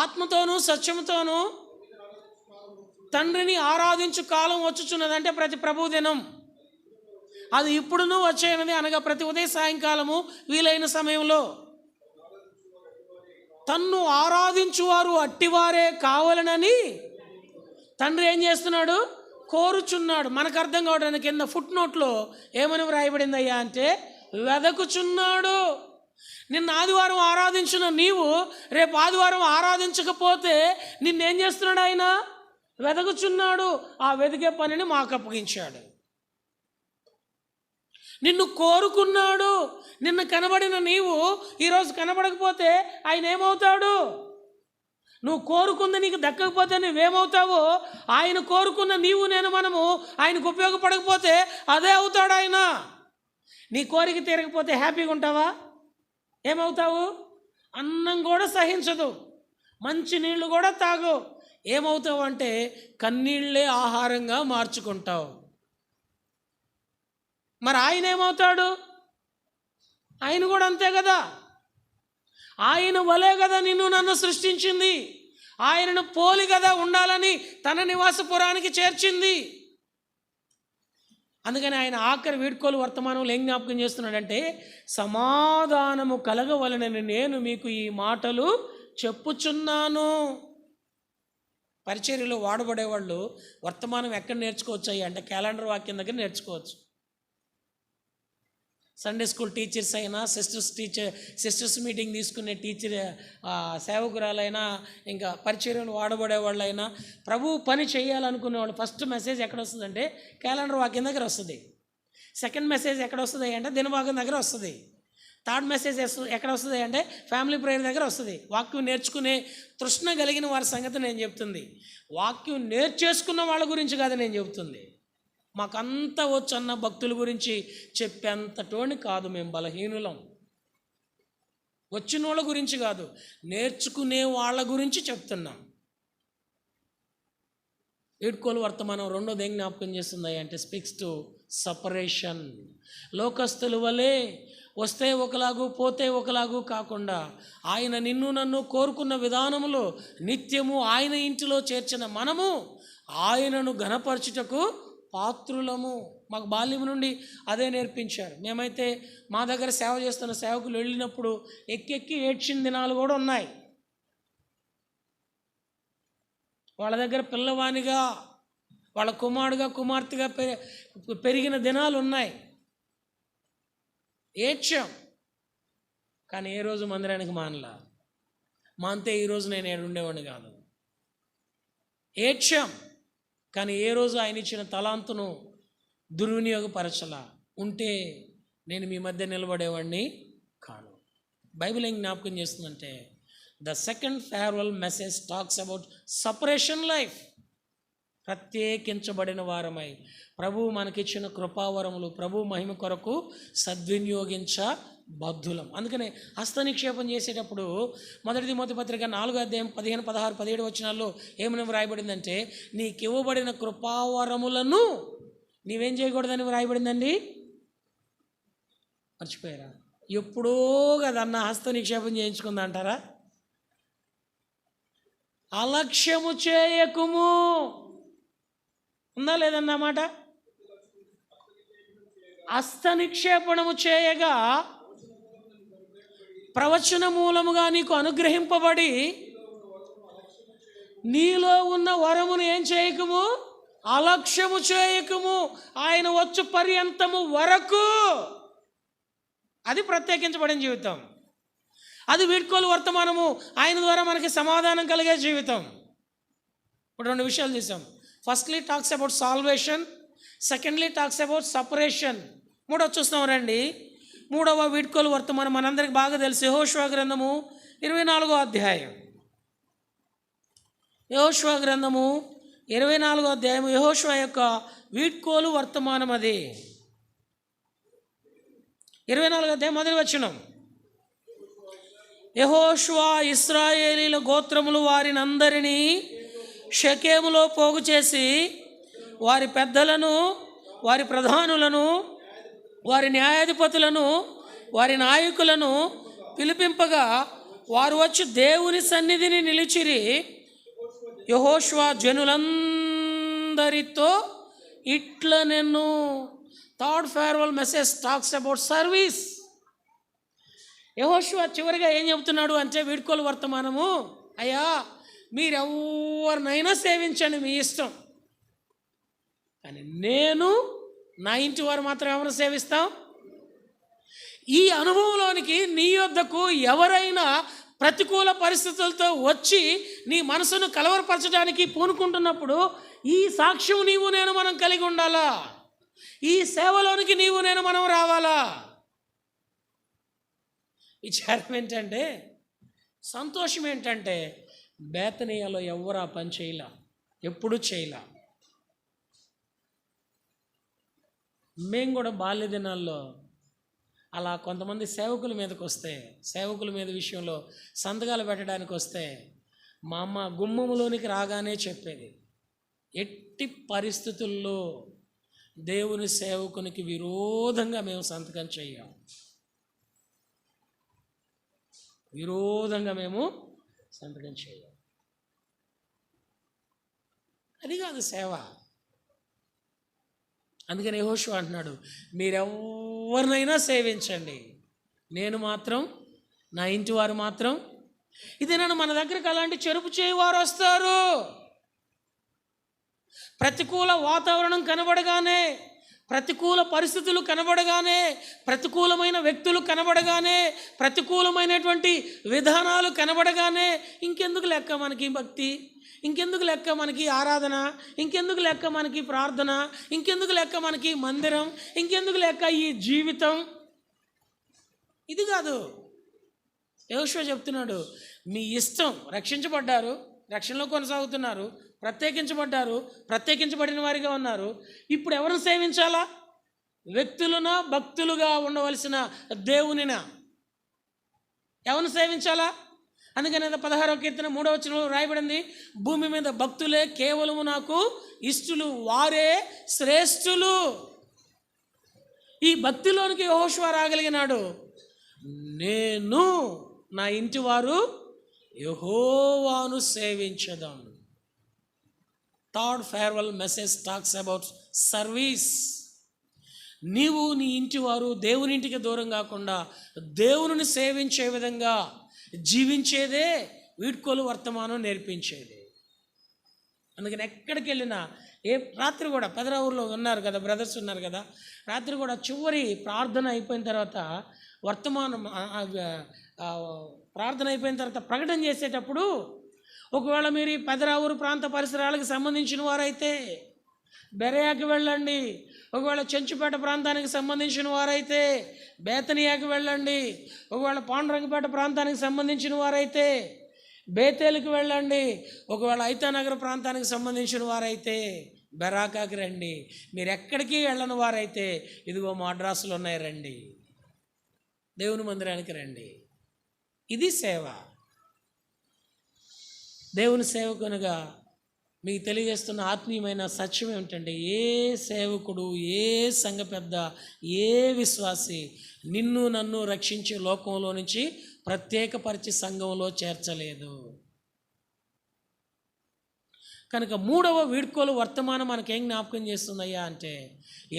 ఆత్మతోనూ సత్యముతోనూ తండ్రిని ఆరాధించు కాలం వచ్చుచున్నది. అంటే ప్రతి ప్రభు దినం, అది ఇప్పుడును వచ్చేయనది, అనగా ప్రతి ఉదయ సాయంకాలము వీలైన సమయంలో తన్ను ఆరాధించువారు అట్టివారే కావాలనని తండ్రి ఏం చేస్తున్నాడు? కోరుచున్నాడు. మనకు అర్థం కావడానికి కింద ఫుట్ నోట్లో ఏమని వ్రాయబడింది అయ్యా అంటే, వెదకుచున్నాడు. నిన్న ఆదివారం ఆరాధించిన నీవు రేపు ఆదివారం ఆరాధించకపోతే నిన్నేం చేస్తున్నాడు? ఆయన వెదకుచున్నాడు. ఆ వెదికే పనిని మాకు అప్పగించాడు. నిన్ను కోరుకున్నాడు. నిన్న కనబడిన నీవు ఈరోజు కనబడకపోతే ఆయన ఏమవుతాడు? నువ్వు కోరుకుంది నీకు దక్కకపోతే నువ్వేమవుతావో, ఆయన కోరుకున్న నీవు మనము ఆయనకు ఉపయోగపడకపోతే అదే అవుతాడు ఆయన. నీ కోరిక తీరకపోతే హ్యాపీగా ఉంటావా? ఏమవుతావు? అన్నం కూడా సహించదు, మంచి నీళ్ళు కూడా తాగు. ఏమవుతావు అంటే కన్నీళ్ళే ఆహారంగా మార్చుకుంటావు. మరి ఆయన ఏమవుతాడు? ఆయన కూడా అంతే కదా. ఆయన వలే కదా నిన్ను నన్ను సృష్టించింది. ఆయనను పోలి కదా ఉండాలని తన నివాసపురానికి చేర్చింది. అందుకని ఆయన ఆఖరి వీడ్కోలు వర్తమానంలో ఏం జ్ఞాపకం చేస్తున్నాడంటే, సమాధానము కలగవలనని నేను మీకు ఈ మాటలు చెప్పుచున్నాను. పరిచర్యలో వాడబడేవాళ్ళు వర్తమానం ఎక్కడ నేర్చుకోవచ్చు అంటే క్యాలెండర్ వాక్యం దగ్గర నేర్చుకోవచ్చు. సండే స్కూల్ టీచర్స్ అయినా, సిస్టర్స్ మీటింగ్ తీసుకునే సేవకురాలైనా, ఇంకా పరిచర్యలు వాడబడేవాళ్ళైనా, ప్రభు పని చేయాలనుకునే వాళ్ళు ఫస్ట్ మెసేజ్ ఎక్కడ వస్తుందంటే క్యాలెండర్ వాక్యం దగ్గర వస్తుంది. సెకండ్ మెసేజ్ ఎక్కడ వస్తుంది అంటే దినభాగం దగ్గర వస్తుంది. థర్డ్ మెసేజ్ ఎక్కడ వస్తుంది అంటే ఫ్యామిలీ ప్రేయర్ దగ్గర వస్తుంది. వాక్యం నేర్చుకునే తృష్ణ కలిగిన వారి సంగతి నేను చెప్తుంది. వాక్యం నేర్చేసుకున్న వాళ్ళ గురించి కాదు నేను చెబుతుంది. మాకంతా వచ్చన్న భక్తుల గురించి చెప్పేంతటోని కాదు. మేము బలహీనులం. వచ్చిన వాళ్ళ గురించి కాదు, నేర్చుకునే వాళ్ళ గురించి చెప్తున్నాం. వీడ్కోలు వర్తమానం రెండోది ఏం జ్ఞాపకం చేస్తుంది అంటే స్పీక్స్ టు సపరేషన్. లోకస్తుల వలె వస్తే ఒకలాగు పోతే ఒకలాగు కాకుండా ఆయన నిన్ను నన్ను కోరుకున్న విధానములో నిత్యము ఆయన ఇంటిలో చేర్చిన మనము ఆయనను ఘనపరచుటకు పాత్రులము. మాకు బాల్యం నుండి అదే నేర్పించారు. మేమైతే మా దగ్గర సేవ చేస్తున్న సేవకులు వెళ్ళినప్పుడు ఎక్కెక్కి ఏడ్చిన దినాలు కూడా ఉన్నాయి. వాళ్ళ దగ్గర పిల్లవానిగా, వాళ్ళ కుమారుడుగా కుమార్తెగా పెరిగిన దినాలు ఉన్నాయి. ఏడ్చాం, కానీ ఏ రోజు మందిరానికి మానలా. మాంతే ఈరోజు నేను ఏడుండేవాడిని కాదు. ఏడ్చాం, కానీ ఏ రోజు ఆయన ఇచ్చిన తలాంతును దుర్వినియోగపరచలా. ఉంటే నేను మీ మధ్య నిలబడేవాడిని కాను. బైబిల్ ఏం జ్ఞాపకం చేస్తుందంటే, the second farewell message talks about separation life. ప్రత్యేకించబడిన వారమై ప్రభువు మనకిచ్చిన కృపావరములు ప్రభు మహిమ కొరకు సద్వినియోగించబద్ధులం. అందుకనే హస్తనిక్షేపం చేసేటప్పుడు 1 తిమోతి పత్రిక 4వ అధ్యాయం 15, 16, 17 వచనాల్లో ఏమని వ్రాయబడిందంటే, నీకివ్వబడిన కృపావరములను నీవేం చేయకూడదని వ్రాయబడిందండి? మర్చిపోయారా? ఎప్పుడో కదన్న హస్త నిక్షేపం చేయించుకుందంటారా? అలక్ష్యము చేయకుము ఉందా లేదన్నమాట. హస్త నిక్షేపణము చేయగా ప్రవచన మూలముగా నీకు అనుగ్రహింపబడి నీలో ఉన్న వరమును ఏం చేయకము? అలక్ష్యము చేయకము. ఆయన వచ్చు పర్యంతము వరకు. అది ప్రత్యేకించబడిన జీవితం. అది వీడ్కోలు వర్తమానము. ఆయన ద్వారా మనకి సమాధానం కలిగే జీవితం. ఇప్పుడు 2 విషయాలు చూసాం. Firstly talks about salvation, secondly talks about separation. 3వ చూస్తాం రండి. 3వ వీడ్కోలు వర్తమానం మనందరికి బాగా తెలుసు. యెహోషువ గ్రంథము 24వ అధ్యాయం. యెహోషువ గ్రంథము 24వ అధ్యాయం యెహోషువ యొక్క వీడ్కోలు వర్తమానం. అది 24వ అధ్యాయం 1వ వచనం. యెహోషువ ఇశ్రాయేలీల గోత్రములు వారిని అందరినీ షెకెములో పోగు చేసి వారి పెద్దలను, వారి ప్రధానులను, వారి న్యాయాధిపతులను, వారి నాయకులను పిలిపింపగా వారు వచ్చి దేవుని సన్నిధిని నిలిచిరి. యెహోషువ జనులందరితో ఇట్లనెను. Third farewell message talks about service. యెహోషువ చివరిగా ఏం చెబుతున్నాడు అంటే, వీడ్కోలు వర్తమానము, అయ్యా మీరెవరినైనా సేవించండి, మీ ఇష్టం, కానీ నేను నా ఇంటి వారు మాత్రం ఎవరు సేవిస్తాం. ఈ అనుభవంలోనికి నీ యొద్దకు ఎవరైనా ప్రతికూల పరిస్థితులతో వచ్చి నీ మనసును కలవరపరచడానికి పూనుకుంటున్నప్పుడు ఈ సాక్ష్యం నీవు నేను మనం కలిగి ఉండాలా. ఈ సేవలోనికి నీవు నేను మనం రావాలా. విచారం ఏంటంటే, సంతోషం ఏంటంటే, బేతనీయలో ఎవరు ఆ పని చేయలా, ఎప్పుడు చేయలా. మేము కూడా బాల్య దినాల్లో అలా కొంతమంది సేవకుల మీదకి వస్తే, సేవకుల మీద విషయంలో సంతకాలు పెట్టడానికి వస్తే మా అమ్మ గుమ్మములోనికి రాగానే చెప్పేది, ఎట్టి పరిస్థితుల్లో దేవుని సేవకునికి విరోధంగా మేము సంతకం చెయ్యం, విరోధంగా మేము సంతకం చేయం. అది కాదు సేవ. అందుకని యెహోషువ అంటున్నాడు, మీరెవరినైనా సేవించండి, నేను మాత్రం, నా ఇంటి వారు మాత్రం. ఇదేనా మన దగ్గరికి అలాంటి చెరుపు చేయవారు వస్తారు. ప్రతికూల వాతావరణం కనబడగానే, ప్రతికూల పరిస్థితులు కనబడగానే, ప్రతికూలమైన వ్యక్తులు కనబడగానే, ప్రతికూలమైనటువంటి విధానాలు కనబడగానే, ఇంకెందుకు లెక్క మనకి భక్తి, ఇంకెందుకు లెక్క మనకి ఆరాధన, ఇంకెందుకు లెక్క మనకి ప్రార్థన, ఇంకెందుకు లెక్క మనకి మందిరం, ఇంకెందుకు లెక్క ఈ జీవితం. ఇది కాదు. యెహోషువ చెప్తున్నాడు, మీ ఇష్టం, రక్షించబడ్డారు, రక్షణలో కొనసాగుతున్నారు, ప్రత్యేకించబడ్డారు, ప్రత్యేకించబడిన వారిగా ఉన్నారు. ఇప్పుడు ఎవరిని సేవించాలా? వ్యక్తులునా, భక్తులుగా ఉండవలసిన దేవునినా? ఎవరిని సేవించాలా? అందుకని 16వ కీర్తన 3వ వచనంలో రాయబడింది, భూమి మీద భక్తులే కేవలము నాకు ఇష్టులు, వారే శ్రేష్ఠులు. ఈ భక్తిలోనికి యెహోషువ రాగలిగినాడు. నేను నా ఇంటి వారు యెహోవాను సేవించదాం. Third farewell message talks about service. నీవు నీ ఇంటి వారు దేవుని ఇంటికి దూరం కాకుండా దేవుని సేవించే విధంగా జీవించేదే వీడ్కోలు వర్తమానం నేర్పించేది. అందుకని ఎక్కడికి వెళ్ళినా, రాత్రి కూడా పెదరావుల్లో ఉన్నారు కదా, బ్రదర్స్ ఉన్నారు కదా, రాత్రి కూడా చివరి ప్రార్థన అయిపోయిన తర్వాత ప్రార్థన అయిపోయిన తర్వాత ప్రకటన చేసేటప్పుడు ఒకవేళ మీరు ఈ పెదరావూరు ప్రాంత పరిసరాలకు సంబంధించిన వారైతే బెరయాకి వెళ్ళండి. ఒకవేళ చెంచుపేట ప్రాంతానికి సంబంధించిన వారైతే బేతనియాకి వెళ్ళండి. ఒకవేళ పాండురంగపేట ప్రాంతానికి సంబంధించిన వారైతే బేతేలుకి వెళ్ళండి. ఒకవేళ ఐతానగర్ ప్రాంతానికి సంబంధించిన వారైతే బెరాకాకి రండి. మీరు ఎక్కడికి వెళ్ళని వారైతే ఇదిగో మా అడ్రస్లు ఉన్నాయి, రండి, దేవుని మందిరానికి రండి. ఇది సేవ. దేవుని సేవకునిగా మీకు తెలియజేస్తున్న ఆత్మీయమైన సత్యం ఏమిటంటే, ఏ సేవకుడు, ఏ సంఘ పెద్ద, ఏ విశ్వాసి నిన్ను నన్ను రక్షించి లోకంలో నుంచి ప్రత్యేకపరిచి సంఘంలో చేర్చలేదు. కనుక 3వ వీడ్కోలు వర్తమానం మనకేం జ్ఞాపకం చేస్తుందయ్యా అంటే,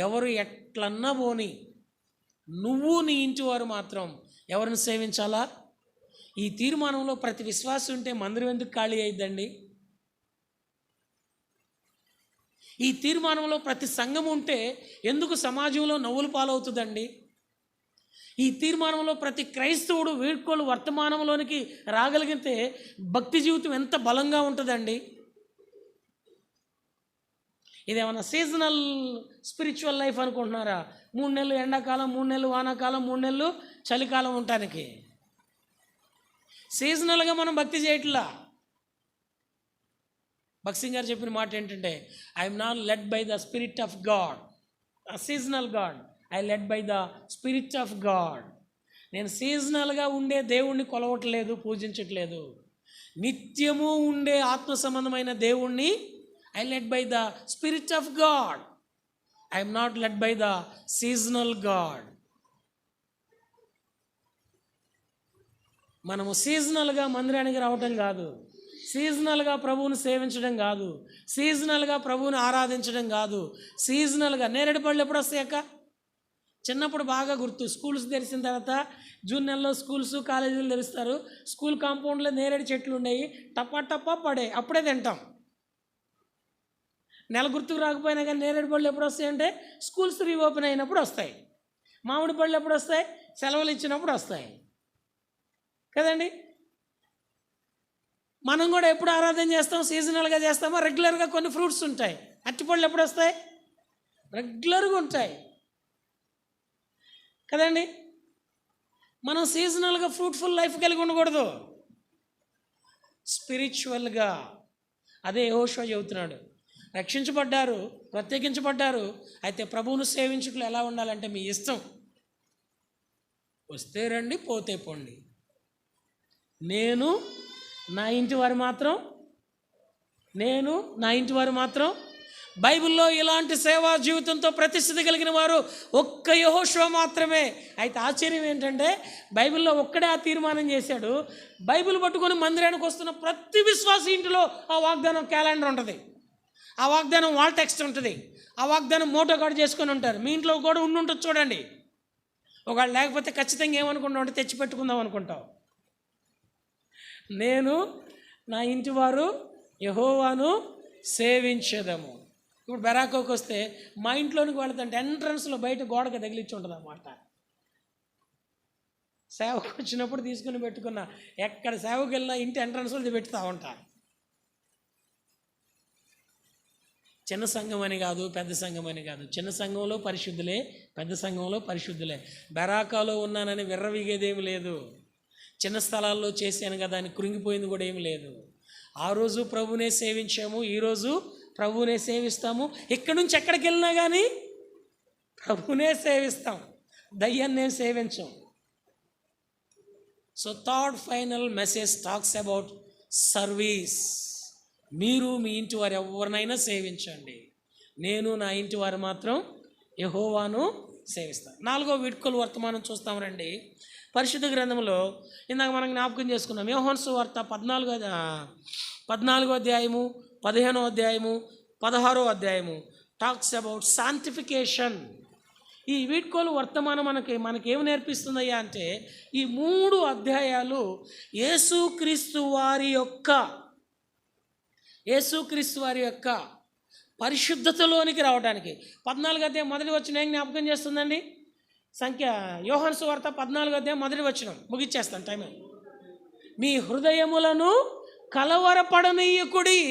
ఎవరు ఎట్లన్నా పోని నువ్వు నీ ఇంటి వారు మాత్రం ఎవరిని సేవించాలా? ఈ తీర్మానంలో ప్రతి విశ్వాసం ఉంటే మందిరం ఎందుకు ఖాళీ అయ్యిద్దండి? ఈ తీర్మానంలో ప్రతి సంఘం ఉంటే ఎందుకు సమాజంలో నవ్వులు పాలవుతుందండి? ఈ తీర్మానంలో ప్రతి క్రైస్తవుడు వీడ్కోలు వర్తమానంలోనికి రాగలిగితే భక్తి జీవితం ఎంత బలంగా ఉంటుందండి? ఇదేమన్నా సీజనల్ స్పిరిచువల్ లైఫ్ అనుకుంటున్నారా? 3 నెలలు ఎండాకాలం, 3 నెలలు వానాకాలం, 3 నెలలు చలికాలం ఉండటానికి. సీజనల్గా మనం భక్తి చేయట్లా. భక్సింగ్ గారు చెప్పిన మాట ఏంటంటే, I'm not led by the spirit of God, seasonal God, I led by the spirit of God. నేను సీజనల్గా ఉండే దేవుణ్ణి కొలవట్లేదు, పూజించట్లేదు. నిత్యము ఉండే ఆత్మ సంబంధమైన దేవుణ్ణి I led by the Spirit of God. I am not led by the seasonal God. మనము సీజనల్గా మందిరానికి రావటం కాదు, సీజనల్గా ప్రభువుని సేవించడం కాదు, సీజనల్గా ప్రభువుని ఆరాధించడం కాదు. సీజనల్గా నేరేడు పళ్ళు ఎప్పుడు వస్తాయక్క? చిన్నప్పుడు బాగా గుర్తు. స్కూల్స్ తెరిచిన తర్వాత జూన్ నెలలో స్కూల్స్ కాలేజీలు తెరుస్తారు. స్కూల్ కాంపౌండ్లో నేరేడు చెట్లు ఉండేవి, టప్పా టప్పా పడే, అప్పుడే తింటాం. నెల గుర్తుకు రాకపోయినా కానీ నేరేడు పళ్ళు ఎప్పుడు వస్తాయంటే స్కూల్స్ రీఓపెన్ అయినప్పుడు వస్తాయి. మామిడి పళ్ళు ఎప్పుడు వస్తాయి? సెలవులు ఇచ్చినప్పుడు వస్తాయి కదండి. మనం కూడా ఎప్పుడు ఆరాధన చేస్తాం? సీజనల్గా చేస్తామా? రెగ్యులర్గా కొన్ని ఫ్రూట్స్ ఉంటాయి. అరటిపళ్ళు ఎప్పుడు వస్తాయి? రెగ్యులర్గా ఉంటాయి కదండి. మనం సీజనల్గా ఫ్రూట్ఫుల్ లైఫ్ కలిగి ఉండకూడదు, స్పిరిచువల్గా. అదే యెహోషువ చెబుతున్నాడు. రక్షించబడ్డారు, ప్రత్యేకించబడ్డారు, అయితే ప్రభువును సేవించుటలో ఎలా ఉండాలంటే మీ ఇష్టం. వస్తే రండి, పోతే పోండి. నేను నా ఇంటి వారు మాత్రం బైబిల్లో ఇలాంటి సేవా జీవితంతో ప్రతిష్ఠిత కలిగిన వారు ఒక్క యెహోషువ మాత్రమే. అయితే ఆశ్చర్యం ఏంటంటే, బైబిల్లో ఒక్కడే ఆ తీర్మానం చేశాడు. బైబిల్ పట్టుకొని మందిరానికి వస్తున్న ప్రతి విశ్వాసి ఇంటిలో ఆ వాగ్దానం క్యాలెండర్ ఉంటుంది, ఆ వాగ్దానం వాల్ టెక్స్ట్ ఉంటుంది, ఆ వాగ్దానం మోటో కార్డు చేసుకొని ఉంటారు. మీ ఇంట్లో కూడా ఉండుంటుంది చూడండి. ఒకవేళ లేకపోతే ఖచ్చితంగా ఏమనుకుంటావు అంటే తెచ్చి పెట్టుకుందాం అనుకుంటావు. నేను నా ఇంటి వారు యెహోవాను సేవించేదము. ఇప్పుడు బెరాకోకి వస్తే మా ఇంట్లోనికి వెళుతుంటే ఎంట్రన్స్లో బయట గోడకి తగిలించి ఉంటుంది అన్నమాట. సేవకు వచ్చినప్పుడు తీసుకుని పెట్టుకున్నా, ఎక్కడ సేవకు వెళ్ళినా ఇంటి ఎంట్రన్స్లో పెట్టుతూ ఉంటా. చిన్న సంఘం అని కాదు, పెద్ద సంఘం అని కాదు. చిన్న సంఘంలో పరిశుద్ధులే, పెద్ద సంఘంలో పరిశుద్ధులే. బెరాకాలో ఉన్నానని విర్రవీగేదేమి లేదు. చిన్న స్థలాల్లో చేశాను కదా అని కృంగిపోయింది కూడా ఏమి లేదు. ఆ రోజు ప్రభువునే సేవించాము, ఈరోజు ప్రభువునే సేవిస్తాము. ఇక్కడి నుంచి ఎక్కడికి వెళ్ళినా కానీ ప్రభువునే సేవిస్తాం, దయ్యాన్ని నేను సేవించాం. So third final message talks about service. మీరు మీ ఇంటి వారు ఎవరినైనా సేవించండి, నేను నా ఇంటి వారు మాత్రం యెహోవాను సేవిస్తాను. 4వ వీడ్కోలు వర్తమానం చూస్తాం రండి. పరిశుద్ధ గ్రంథంలో ఇందాక మనం జ్ఞాపకం చేసుకున్నాం. యోహాను సువార్త 14వ అధ్యాయము, 15వ అధ్యాయము, 16వ అధ్యాయము టాక్స్ అబౌట్ శాంటిఫికేషన్. ఈ వీడ్కోలు వర్తమానం మనకేమి నేర్పిస్తుందయ్యా అంటే, ఈ 3 అధ్యాయాలు యేసుక్రీస్తు వారి యొక్క పరిశుద్ధతలోనికి రావడానికి. 14వ అధ్యాయం మొదటి వచనం ఏం జ్ఞాపకం చేస్తుందండి? యోహాను సువార్త 14వ అధ్యాయం మొదటి వచనం ముగిచ్చేస్తాను, టైం. మీ హృదయములను కలవరపడనీయకుడి,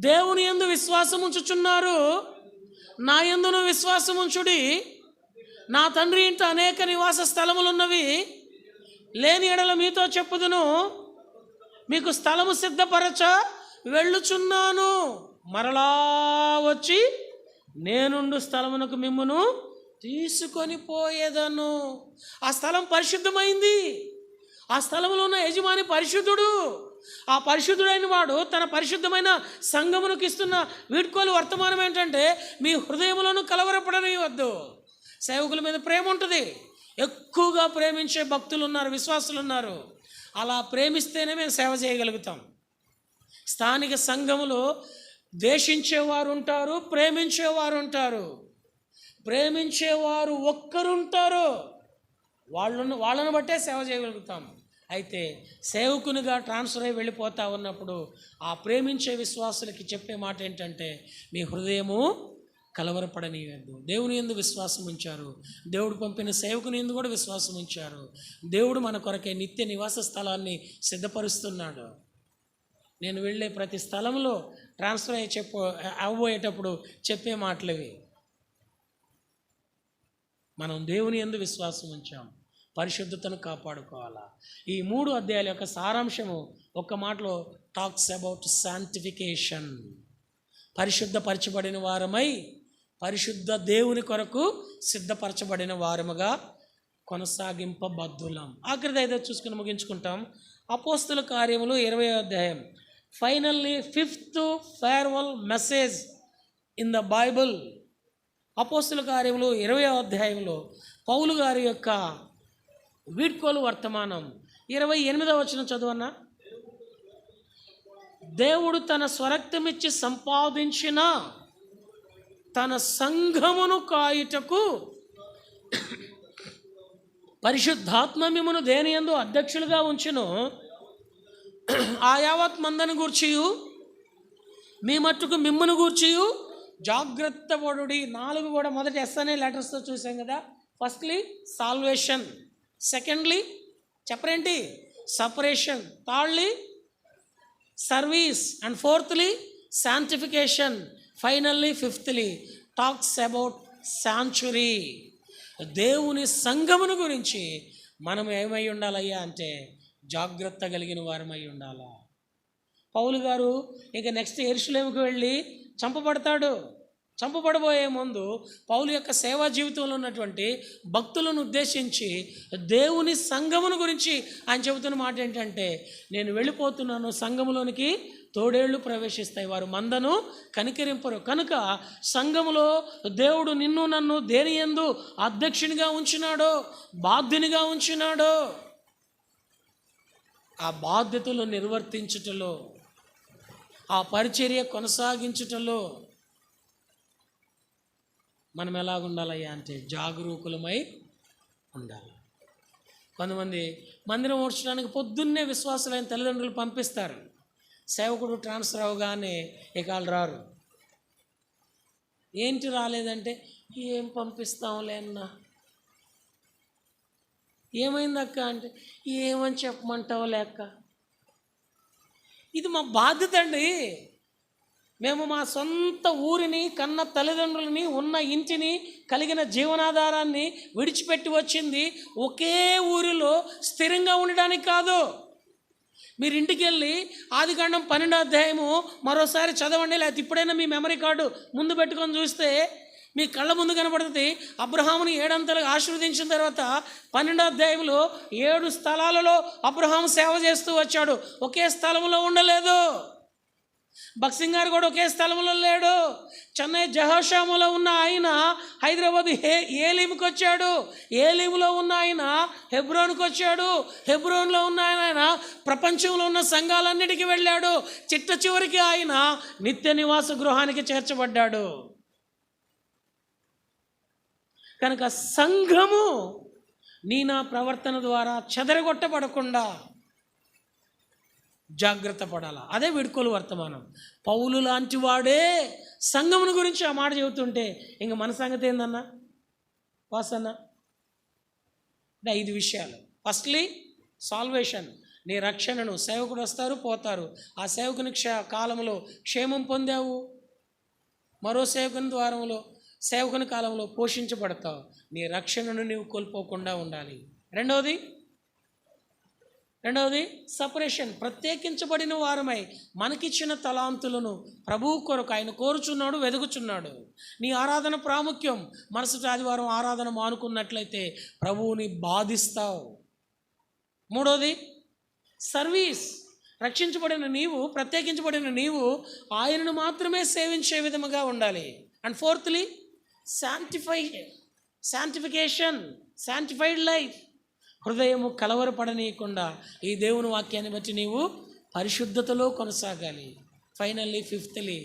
దేవుని యందు విశ్వాసం ఉంచుచున్నారు, నా యందును విశ్వాసం ఉంచుడి. నా తండ్రి ఇంట అనేక నివాస స్థలములున్నవి, లేని ఎడల మీతో చెప్పుదును, మీకు స్థలము సిద్ధపరచ వెళ్ళుచున్నాను, మరలా వచ్చి నేనుండు స్థలమునకు మిమ్మును తీసుకొని పోయేదను. ఆ స్థలం పరిశుద్ధమైంది. ఆ స్థలంలో ఉన్న యజమాని పరిశుద్ధుడు. ఆ పరిశుద్ధుడైన వాడు తన పరిశుద్ధమైన సంఘమునకు ఇస్తున్న వీడ్కోలు వర్తమానం ఏంటంటే, మీ హృదయములను కలవరపడనివ్వద్దు. సేవకుల మీద ప్రేమ ఉంటుంది. ఎక్కువగా ప్రేమించే భక్తులు ఉన్నారు, విశ్వాసులు ఉన్నారు. అలా ప్రేమిస్తేనే మేము సేవ చేయగలుగుతాం. స్థానిక సంఘములో ద్వేషించేవారు ఉంటారు, ప్రేమించేవారు ఉంటారు. ప్రేమించేవారు ఒక్కరుంటారు, వాళ్ళను బట్టే సేవ చేయగలుగుతాం. అయితే సేవకునిగా ట్రాన్స్ఫర్ అయి వెళ్ళిపోతా ఉన్నప్పుడు ఆ ప్రేమించే విశ్వాసులకి చెప్పే మాట ఏంటంటే, మీ హృదయము కలవరపడనీయద్దు. దేవుని యందు విశ్వాసం ఉంచారు, దేవుడు పంపిన సేవకుని యందు కూడా విశ్వాసం ఉంచారు. దేవుడు మన కొరకే నిత్య నివాస స్థలాన్ని సిద్ధపరుస్తున్నాడు. నేను వెళ్ళే ప్రతి స్థలంలో ట్రాన్స్ఫర్ అయ్యి అవ్వబోయేటప్పుడు చెప్పే మాటలవి. మనం దేవుని యందు విశ్వాసం ఉంచాం, పరిశుద్ధతను కాపాడుకోవాలా. ఈ 3 అధ్యాయాల యొక్క సారాంశము ఒక్క మాటలో టాక్స్ అబౌట్ శాంటిఫికేషన్. పరిశుద్ధపరచబడిన వారమై పరిశుద్ధ దేవుని కొరకు సిద్ధపరచబడిన వారముగా కొనసాగింపబద్దులం. ఆఖరిది ఏదో చూసుకుని ముగించుకుంటాం. అపోస్తుల కార్యములు 20వ అధ్యాయం. Finally 5th farewell message in the Bible. అపోస్తుల కార్యములు 20వ అధ్యాయంలో పౌలు గారి యొక్క వీడ్కోలు వర్తమానం 28వ వచనం చదువన్న. దేవుడు తన స్వరక్తమిచ్చి సంపాదించిన తన సంఘమును కాయుటకు పరిశుద్ధాత్మ మిమ్మును దేనియందు అధ్యక్షులుగా ఉంచును. ఆ యావత్ మందను గూర్చియు మీ మట్టుకు మిమ్మును గూర్చియు జాగ్రత్త పడుడి. 4 కూడా మొదటి ఎస్ఎన్ఏ లెటర్స్తో చూసాం కదా. ఫస్ట్లీ సాల్వేషన్, సెకండ్లీ చెప్పరేంటి separation, thirdly service, and fourthly sanctification, finally fifthly talks about sanctuary. దేవుని సంఘమును గురించి మనం ఏమై ఉండాలయ్యా అంటే జాగ్రత్త కలిగిన వారమై ఉండాలా. పౌలు గారు ఇక నెక్స్ట్ యెరూషలేముకు వెళ్ళి చంపబడబోయే ముందు పౌలు యొక్క సేవా జీవితంలో ఉన్నటువంటి భక్తులను ఉద్దేశించి దేవుని సంఘమును గురించి ఆయన చెబుతున్న మాట ఏంటంటే, నేను వెళ్ళిపోతున్నాను, సంఘములోనికి తోడేళ్లు ప్రవేశిస్తాయి, వారు మందను కనికరింపరు. కనుక సంఘములో దేవుడు నిన్ను నన్ను దేని యందు అధ్యక్షునిగా ఉంచినాడో, బాధ్యునిగా ఉంచినాడో, ఆ బాధ్యతలు నిర్వర్తించుటలో, ఆ పరిచర్య కొనసాగించుటలో మనం ఎలాగుండాలయ్యా అంటే జాగరూకులమై ఉండాలి. కొంతమంది మందిరం ఓడ్చడానికి పొద్దున్నే విశ్వాసులైన తల్లిదండ్రులు పంపిస్తారు. సేవకుడు ట్రాన్స్ఫర్ అవగానే ఇక వాళ్ళు రారు. ఏంటి రాలేదంటే, ఏం పంపిస్తాంలే అన్నా. ఏమైందక్క అంటే, ఏమని చెప్పమంటావు లేక. ఇది మా బాధ్యత అండి. మేము మా సొంత ఊరిని, కన్న తల్లిదండ్రులని, ఉన్న ఇంటిని, కలిగిన జీవనాధారాన్ని విడిచిపెట్టి వచ్చింది ఒకే ఊరిలో స్థిరంగా ఉండడానికి కాదు. మీరు ఇంటికి వెళ్ళి ఆదికాండం 12వ అధ్యాయము మరోసారి చదవండి, లేకపోతే ఇప్పుడైనా మీ మెమరీ కార్డు ముందు పెట్టుకొని చూస్తే మీ కళ్ళ ముందు కనబడుతుంది. అబ్రహాముని 7 అంతలుగా ఆశీర్వదించిన తర్వాత 12వ అధ్యాయంలో 7 స్థలాలలో అబ్రహాము సేవ చేస్తూ వచ్చాడు. ఒకే స్థలంలో ఉండలేదు. భక్సింగ్ గారు కూడా ఒకే స్థలంలో లేడు. చెన్నై జహషాములో ఉన్న ఆయన హైదరాబాద్ ఏలీముకి వచ్చాడు. ఏలీములో ఉన్న ఆయన హెబ్రోన్కి వచ్చాడు. హెబ్రోన్లో ఉన్న ఆయన ప్రపంచంలో ఉన్న సంఘాలన్నిటికీ వెళ్ళాడు. చిట్ట చివరికి ఆయన నిత్య నివాస గృహానికి చేర్చబడ్డాడు. కనుక సంఘము నా ప్రవర్తన ద్వారా చెదరగొట్టబడకుండా జాగ్రత్త పడాలా. అదే వీడ్కోలు వర్తమానం. పౌలు లాంటి వాడే సంఘమును గురించి ఆ మాట చెబుతుంటే ఇంక మన సంగతి ఏందన్నా వాసన్న? 5 విషయాలు. ఫస్ట్లీ సాల్వేషన్, నీ రక్షణను, సేవకుడు వస్తారు పోతారు, ఆ సేవకుని కాలంలో క్షేమం పొందావు, మరో సేవకుని కాలంలో పోషించబడతావు. నీ రక్షణను నీవు కోల్పోకుండా ఉండాలి. రెండవది సపరేషన్. ప్రత్యేకించబడిన వారమై మనకిచ్చిన తలాంతులను ప్రభువు కొరకు ఆయన కోరుచున్నాడు, వెదుగుచున్నాడు. నీ ఆరాధన ప్రాముఖ్యం. మరుసటి ఆదివారం ఆరాధన మానుకున్నట్లయితే ప్రభువుని బాధిస్తావు. మూడవది సర్వీస్. రక్షించబడిన నీవు, ప్రత్యేకించబడిన నీవు ఆయనను మాత్రమే సేవించే విధముగా ఉండాలి. And fourthly sanctified life. హృదయము కలవరపడనీయకుండా ఈ దేవుని వాక్యాన్ని బట్టి నీవు పరిశుద్ధతలో కొనసాగాలి. ఫైనల్లీ ఫిఫ్త్లీ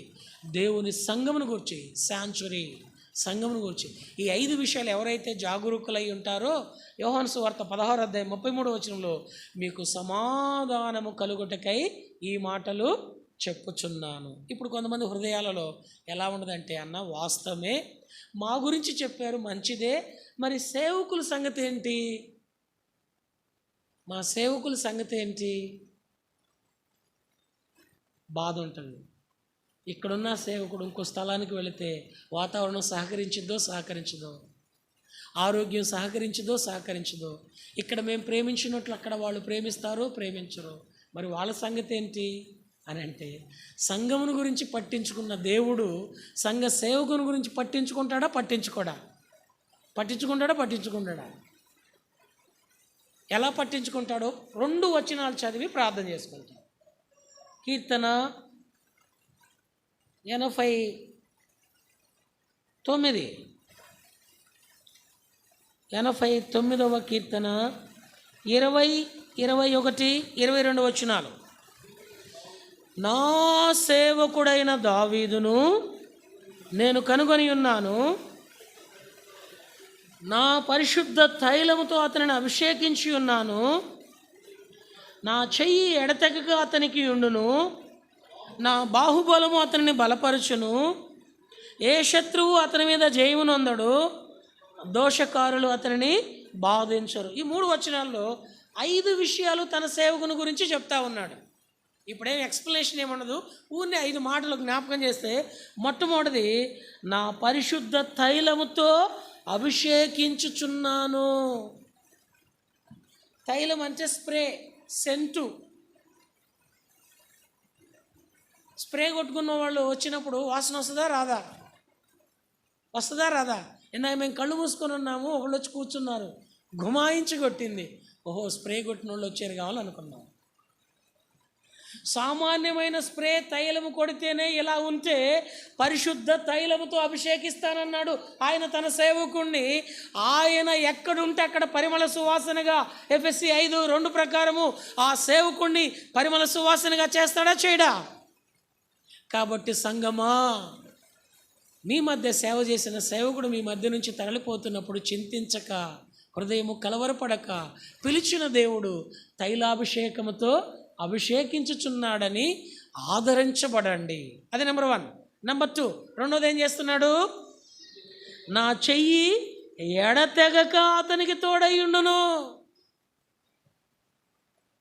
దేవుని సంఘమును గురించి, సంఘమును గురించి. ఈ 5 విషయాలు ఎవరైతే జాగరూకులై ఉంటారో, యోహాను సువార్త 16:33 మీకు సమాధానము కలుగుటకై ఈ మాటలు చెప్పుచున్నాను. ఇప్పుడు కొంతమంది హృదయాలలో ఎలా ఉండదంటే, అన్న వాస్తవమే, మా గురించి చెప్పారు, మంచిదే, మరి సేవకుల సంగతి ఏంటి? మా సేవకుల సంగతి ఏంటి? బాధ ఉంటుంది. ఇక్కడున్న సేవకుడు ఇంకో స్థలానికి వెళితే వాతావరణం సహకరించదో, ఆరోగ్యం సహకరించదో, ఇక్కడ మేము ప్రేమించినట్లు అక్కడ వాళ్ళు ప్రేమించరు. మరి వాళ్ళ సంగతి ఏంటి అని అంటే, సంఘమును గురించి పట్టించుకున్న దేవుడు సంఘ సేవకుని గురించి పట్టించుకుంటాడా? ఎలా పట్టించుకుంటాడో 2 వచనాలు చదివి ప్రార్థన చేసుకుంటాం. కీర్తన 89వ కీర్తన 20, 21, 22 వచనాలు. నా సేవకుడైన దావీదును నేను కనుగొని ఉన్నాను, నా పరిశుద్ధ తైలముతో అతనిని అభిషేకించి ఉన్నాను, నా చెయ్యి ఎడతెగక అతనికి ఉండును, నా బాహుబలము అతనిని బలపరచును, ఏ శత్రువు అతని మీద జయమునొందడు, దోషకారులు అతనిని బాధించరు. ఈ 3 వచనాల్లో 5 విషయాలు తన సేవకుని గురించి చెప్తా ఉన్నాడు. ఇప్పుడేం ఎక్స్ప్లెనేషన్ ఏముండదు, ఊరిని 5 మాటలు జ్ఞాపకం చేస్తే, మొట్టమొదటిది, నా పరిశుద్ధ తైలముతో అభిషేకించుచున్నాను. తైలం అంటే స్ప్రే, సెంటు. స్ప్రే కొట్టుకున్న వాళ్ళు వచ్చినప్పుడు వాసన వస్తుందా రాదా? ఇందాక మేము కళ్ళు మూసుకొని ఉన్నాము, ఒకళ్ళు వచ్చి కూర్చున్నారు, గుమాయించి కొట్టింది. ఓహో, స్ప్రే కొట్టిన వాళ్ళు వచ్చారు కావాలనుకున్నాం. సామాన్యమైన స్ప్రే తైలము కొడితేనే ఇలా ఉంటే, పరిశుద్ధ తైలముతో అభిషేకిస్తానన్నాడు ఆయన తన సేవకుణ్ణి. ఆయన ఎక్కడుంటే అక్కడ పరిమళ సువాసనగా, ఎఫెసీ 5:2 ప్రకారము ఆ సేవకుణ్ణి పరిమళ సువాసనగా చేస్తాడా, చేయడా? కాబట్టి సంగమా, మీ మధ్య సేవ చేసిన సేవకుడు మీ మధ్య నుంచి తరలిపోతున్నప్పుడు చింతించక, హృదయము కలవరపడక, పిలిచిన దేవుడు తైలాభిషేకముతో అభిషేకించుచున్నాడని ఆదరించబడండి. అది నెంబర్ 1. నెంబర్ 2, రెండోది ఏం చేస్తున్నాడు? నా చెయ్యి ఎడతెగక అతనికి తోడయ్యుండును.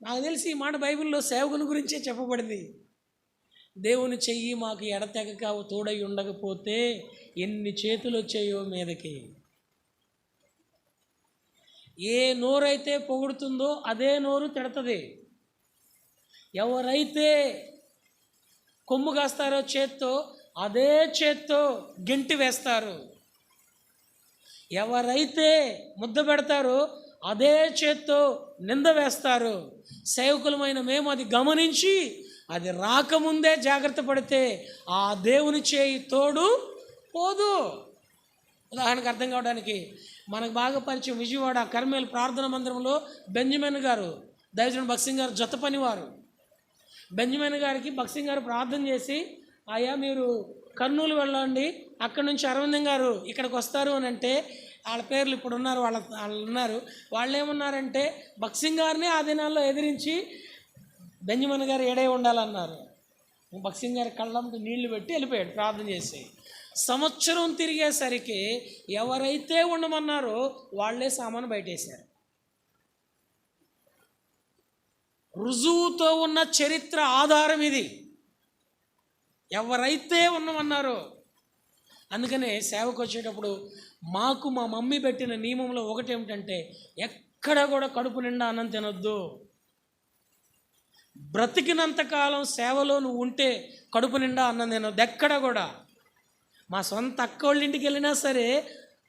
నాకు తెలిసి ఈ మాట బైబిల్లో సేవకుని గురించే చెప్పబడింది. దేవుని చెయ్యి మాకు ఎడతెగక తోడై ఉండకపోతే ఎన్ని చేతులు వచ్చాయో మీదకి. ఏ నోరైతే పొగుడుతుందో అదే నోరు తిడతది. ఎవరైతే కొమ్ము కాస్తారో చేత్తో, అదే చేత్తో గెంటి వేస్తారు. ఎవరైతే ముద్ద పెడతారో అదే చేత్తో నింద వేస్తారు. సేవకులమైన మేము అది గమనించి, అది రాకముందే జాగ్రత్త పడితే ఆ దేవుని చేయి తోడు పోదు. ఉదాహరణకు అర్థం కావడానికి, మనకు బాగా పరిచయం విజయవాడ కర్మేల్ ప్రార్థన మందిరంలో బెంజమిన్ గారు, దైవజనుడు భక్సింగ్ గారు జత పనివారు. బెంజమిన్ గారికి భక్సింగ్ గారు ప్రార్థన చేసి, అయ్యా మీరు కర్నూలు వెళ్ళండి, అక్కడి నుంచి అరవిందం గారు ఇక్కడికి వస్తారు అని అంటే, వాళ్ళ పేర్లు ఇప్పుడు ఉన్నారు, వాళ్ళు ఉన్నారు. వాళ్ళు ఏమన్నారంటే, భక్సింగ్ గారిని ఆ దినాల్లో ఎదిరించి బెంజమిన్ గారు ఏడే ఉండాలన్నారు. భక్సింగ్ గారి కళ్ళంతో నీళ్లు పెట్టి వెళ్ళిపోయాడు ప్రార్థన చేసి. సంవత్సరం తిరిగేసరికి ఎవరైతే ఉండమన్నారో వాళ్ళే సామాను బయటేశారు. రుజువుతో ఉన్న చరిత్ర ఆధారం ఇది. ఎవరైతే ఉన్నామన్నారో. అందుకనే సేవకు వచ్చేటప్పుడు మాకు మా మమ్మీ పెట్టిన నియమంలో ఒకటి ఏమిటంటే, ఎక్కడ కూడా కడుపు నిండా అన్నం తినొద్దు. బ్రతికినంతకాలం సేవలో నువ్వు ఉంటే కడుపు నిండా అన్నం తినొద్దు ఎక్కడ కూడా. మా సొంత అక్క వాళ్ళ ఇంటికి వెళ్ళినా సరే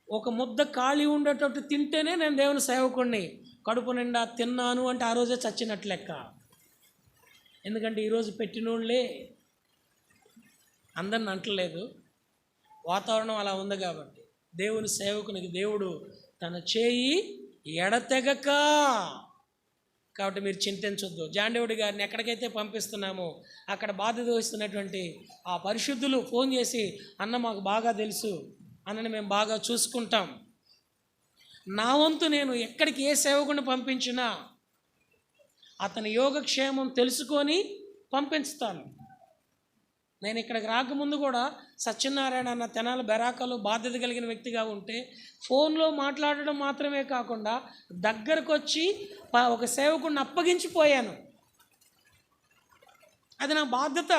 ఒక ముద్ద ఖాళీ ఉండేటట్టు తింటేనే నేను దేవుని సేవకుడిని. కడుపు నిండా తిన్నాను అంటే ఆ రోజే చచ్చినట్లు లెక్క. ఎందుకంటే ఈరోజు పెట్టినోళ్ళే అందరిని అంటలేదు, వాతావరణం అలా ఉంది కాబట్టి. దేవుని సేవకునికి దేవుడు తన చేయి ఎడతెగక, కాబట్టి మీరు చింతించొద్దు. జాండేవుడి గారిని ఎక్కడికైతే పంపిస్తున్నామో అక్కడ బాధ్యత వహిస్తున్నటువంటి ఆ పరిశుద్ధులు ఫోన్ చేసి, అన్న మాకు బాగా తెలుసు, అన్నని మేము బాగా చూసుకుంటాం. నా వంతు నేను ఎక్కడికి ఏ సేవకుని పంపించినా అతని యోగక్షేమం తెలుసుకొని పంపిస్తాను. నేను ఇక్కడికి రాకముందు కూడా సత్యనారాయణ అన్న తెనాలి బెరాకలో బాధ్యత కలిగిన వ్యక్తిగా ఉంటే ఫోన్లో మాట్లాడడం మాత్రమే కాకుండా దగ్గరకు వచ్చి ఒక సేవకుడిని అప్పగించిపోయాను. అది నా బాధ్యత.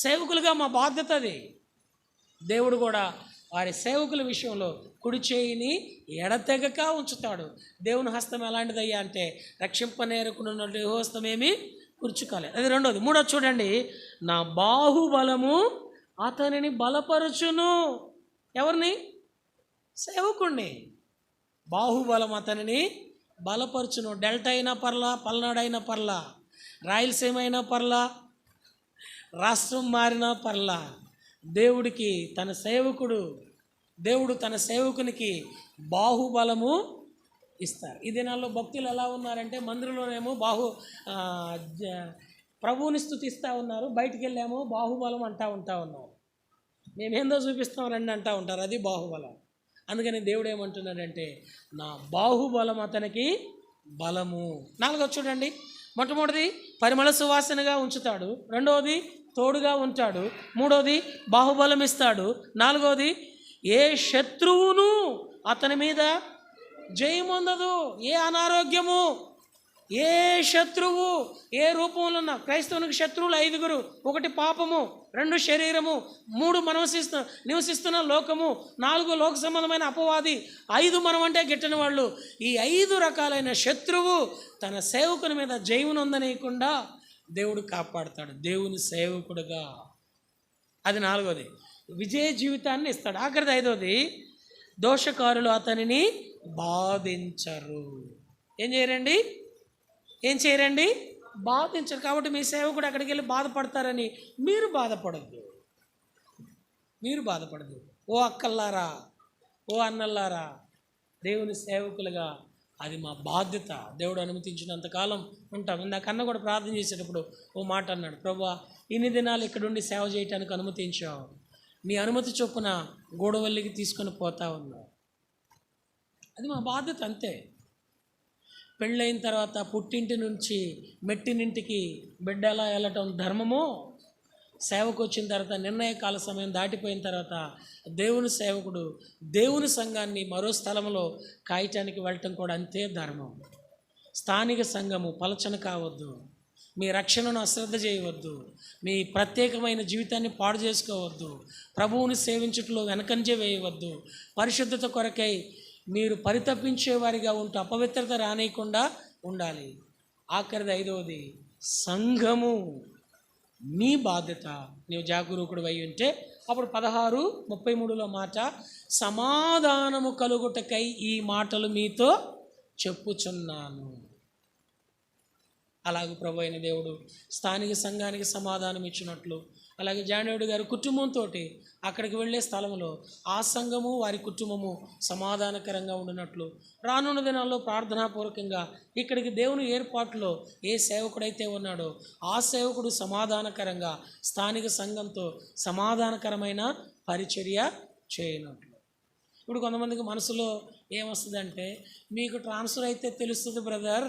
సేవకులుగా మా బాధ్యత అది. దేవుడు కూడా వారి సేవకుల విషయంలో కుడి చేయిని ఎడతెగక ఉంచుతాడు. దేవుని హస్తం ఎలాంటిదయ్యా అంటే, రక్షింపనేరుకున్నట్టు యెహోవా ఏమీ కూర్చుకోలేదు. అది రెండోది. మూడోది చూడండి, నా బాహుబలము అతనిని బలపరచును. ఎవరిని? సేవకుణ్ణి. బాహుబలం అతనిని బలపరచును. డెల్టా అయినా పర్లా, పల్నాడైనా పర్లా, రాయలసీమ అయినా పర్లా, రాష్ట్రం మారినా పర్లా, దేవుడు తన సేవకునికి బాహుబలము ఇస్తారు. ఈ దినాల్లో భక్తులు ఎలా ఉన్నారంటే, మందిరంలోనేమో ప్రభువుని స్తుతిస్తూ ఉన్నారు, బయటికి వెళ్ళామో బాహుబలం అంటూ ఉన్నారు. మేమేందో చూపిస్తాం రండి అంటూ ఉంటారు. అది బాహుబలం. అందుకని దేవుడు ఏమంటున్నాడంటే, నా బాహుబలం అతనికి బలము. నాలుగోది చూడండి, మొట్టమొదటిది పరిమళ సువాసనగా ఉంచుతాడు, రెండవది తోడుగా ఉంటాడు, మూడవది బాహుబలం ఇస్తాడు, నాలుగవది ఏ శత్రువును అతని మీద జయముందదు. ఏ అనారోగ్యము, ఏ శత్రువు ఏ రూపంలో ఉన్న క్రైస్తవునికి శత్రువులు 5. 1 పాపము, 2 శరీరము, 3 మనం నివసిస్తున్న లోకము, 4 లోక సంబంధమైన అపవాది, 5 మనం అంటే గిట్టని వాళ్ళు. ఈ 5 రకాలైన శత్రువు తన సేవకుని మీద జయమునందనీయకుండా దేవుడు కాపాడుతాడు దేవుని సేవకుడుగా. అది 4వది. విజయ జీవితాన్ని ఇస్తాడు. ఆఖరిది 5వది, దోషకారులు అతనిని బాధించరు. ఏం చేయరండి? బాధించరు. కాబట్టి మీ సేవకుడు అక్కడికి వెళ్ళి బాధపడతారని మీరు బాధపడదు. ఓ అక్కల్లారా, ఓ అన్నల్లారా, దేవుని సేవకులుగా అది మా బాధ్యత. దేవుడు అనుమతించినంతకాలం ఉంటాం. ఇందాక అన్న కూడా ప్రార్థన చేసేటప్పుడు ఓ మాట అన్నాడు, ప్రభువా ఇన్ని దినాలు ఇక్కడుండి సేవ చేయటానికి అనుమతించావు, నీ అనుమతి చొప్పున గూడవల్లికి తీసుకొని పోతా ఉన్నావు. అది మా బాధ్యత అంతే. పెళ్ళైన తర్వాత పుట్టింటి నుంచి మెట్టినింటికి బిడ్డ ఎలా వెళ్ళటం ధర్మమో, సేవకు వచ్చిన తర్వాత నిర్ణయకాల సమయం దాటిపోయిన తర్వాత దేవుని సేవకుడు దేవుని సంఘాన్ని మరో స్థలంలో కాయటానికి వెళ్ళటం కూడా అంతే ధర్మం. స్థానిక సంఘము పలచన కావద్దు, మీ రక్షణను అశ్రద్ధ చేయవద్దు, మీ ప్రత్యేకమైన జీవితాన్ని పాడు చేసుకోవద్దు, ప్రభువుని సేవించుటలో వెనకంజ వేయవద్దు, పరిశుద్ధత కొరకై మీరు పరితపించేవారిగా ఉంటూ అపవిత్రత రానియకుండా ఉండాలి. ఆఖరిది 5వది, సంఘము నీ బాధ్యత. నీవు జాగరూకుడు అయి ఉంటే అప్పుడు 16:33లో మాట, సమాధానము కలుగుటకై ఈ మాటలు మీతో చెప్పుచున్నాను. అలాగే ప్రభు అయిన దేవుడు స్థానిక సంఘానికి సమాధానం ఇచ్చినట్లు, అలాగే జాండేవుడి గారి కుటుంబంతో అక్కడికి వెళ్ళే స్థలంలో ఆ సంఘము వారి కుటుంబము సమాధానకరంగా ఉండినట్లు, రానున్న దినాల్లో ప్రార్థనాపూర్వకంగా ఇక్కడికి దేవుని ఏర్పాటులో ఏ సేవకుడైతే ఉన్నాడో ఆ సేవకుడు సమాధానకరంగా స్థానిక సంఘంతో సమాధానకరమైన పరిచర్య చేయనట్లు. ఇప్పుడు కొంతమందికి మనసులో ఏమొస్తుందంటే, మీకు ట్రాన్స్ఫర్ అయితే తెలుస్తుంది బ్రదర్,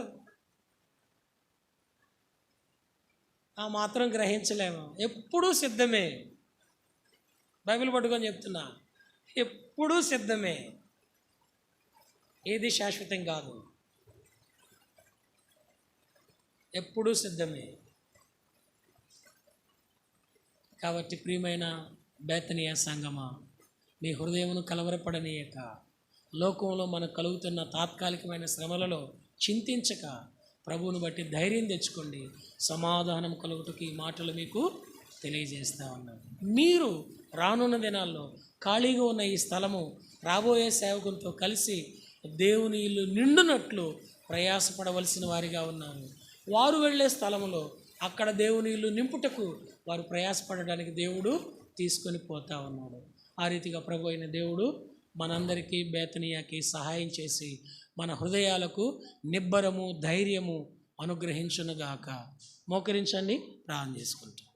ఆ మాత్రం గ్రహించలేము. ఎప్పుడూ సిద్ధమే. బైబిల్ పట్టుకొని చెప్తున్నా, ఎప్పుడూ సిద్ధమే. ఏది శాశ్వతం కాదు. ఎప్పుడూ సిద్ధమే. కాబట్టి ప్రియమైన బేతనీయ సంగమా, మీ హృదయమును కలవరపడనీయక, లోకంలో మనకు కలుగుతున్న తాత్కాలికమైన శ్రమలలో చింతించక ప్రభువును బట్టి ధైర్యం తెచ్చుకోండి. సమాధానం కలుగుటకు ఈ మాటలు మీకు తెలియజేస్తూ ఉన్నాను. మీరు రానున్న దినాల్లో ఖాళీగా ఉన్న ఈ స్థలము రాబోయే సేవకులతో కలిసి దేవుని ఇల్లు నిండునట్లు ప్రయాసపడవలసిన వారిగా ఉన్నారు. వారు వెళ్ళే స్థలంలో అక్కడ దేవుని ఇల్లు నింపుటకు వారు ప్రయాసపడడానికి దేవుడు తీసుకొని పోతా ఉన్నాడు. ఆ రీతిగా ప్రభు అయిన దేవుడు మనందరికీ బేతనీయాకి సహాయం చేసి మన హృదయాలకు నిబ్బరము ధైర్యము అనుగ్రహించునుగాక. మోకరించండి, ప్రార్థన చేసుకుంటాం.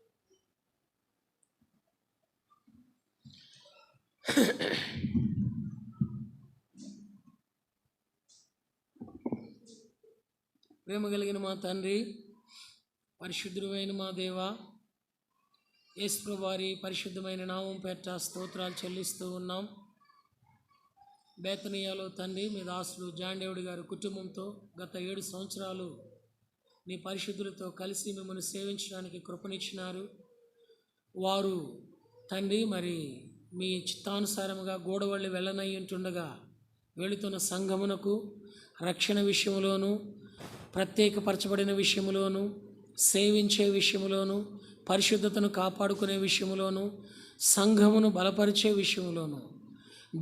ప్రేమ కలిగిన మా తండ్రి, పరిశుద్ధుడైన మా దేవా, యేసు వారి పరిశుద్ధమైన నామం పేరిట స్తోత్రాలు చెల్లిస్తూ ఉన్నాం. బేతనీయాలో తండ్రి, మీ దాసుడు జాండేవుడి గారి కుటుంబంతో గత 7 సంవత్సరాలు నీ పరిశుద్ధులతో కలిసి మిమ్మల్ని సేవించడానికి కృపనిచ్చినారు. వారు తండ్రి మరి మీ చిత్తానుసారముగా గూడవల్లి వెళ్ళనై ఉంటుండగా వెళుతున్న సంఘమునకు రక్షణ విషయంలోనూ, ప్రత్యేకపరచబడిన విషయంలోనూ, సేవించే విషయంలోనూ, పరిశుద్ధతను కాపాడుకునే విషయంలోనూ, సంఘమును బలపరిచే విషయంలోనూ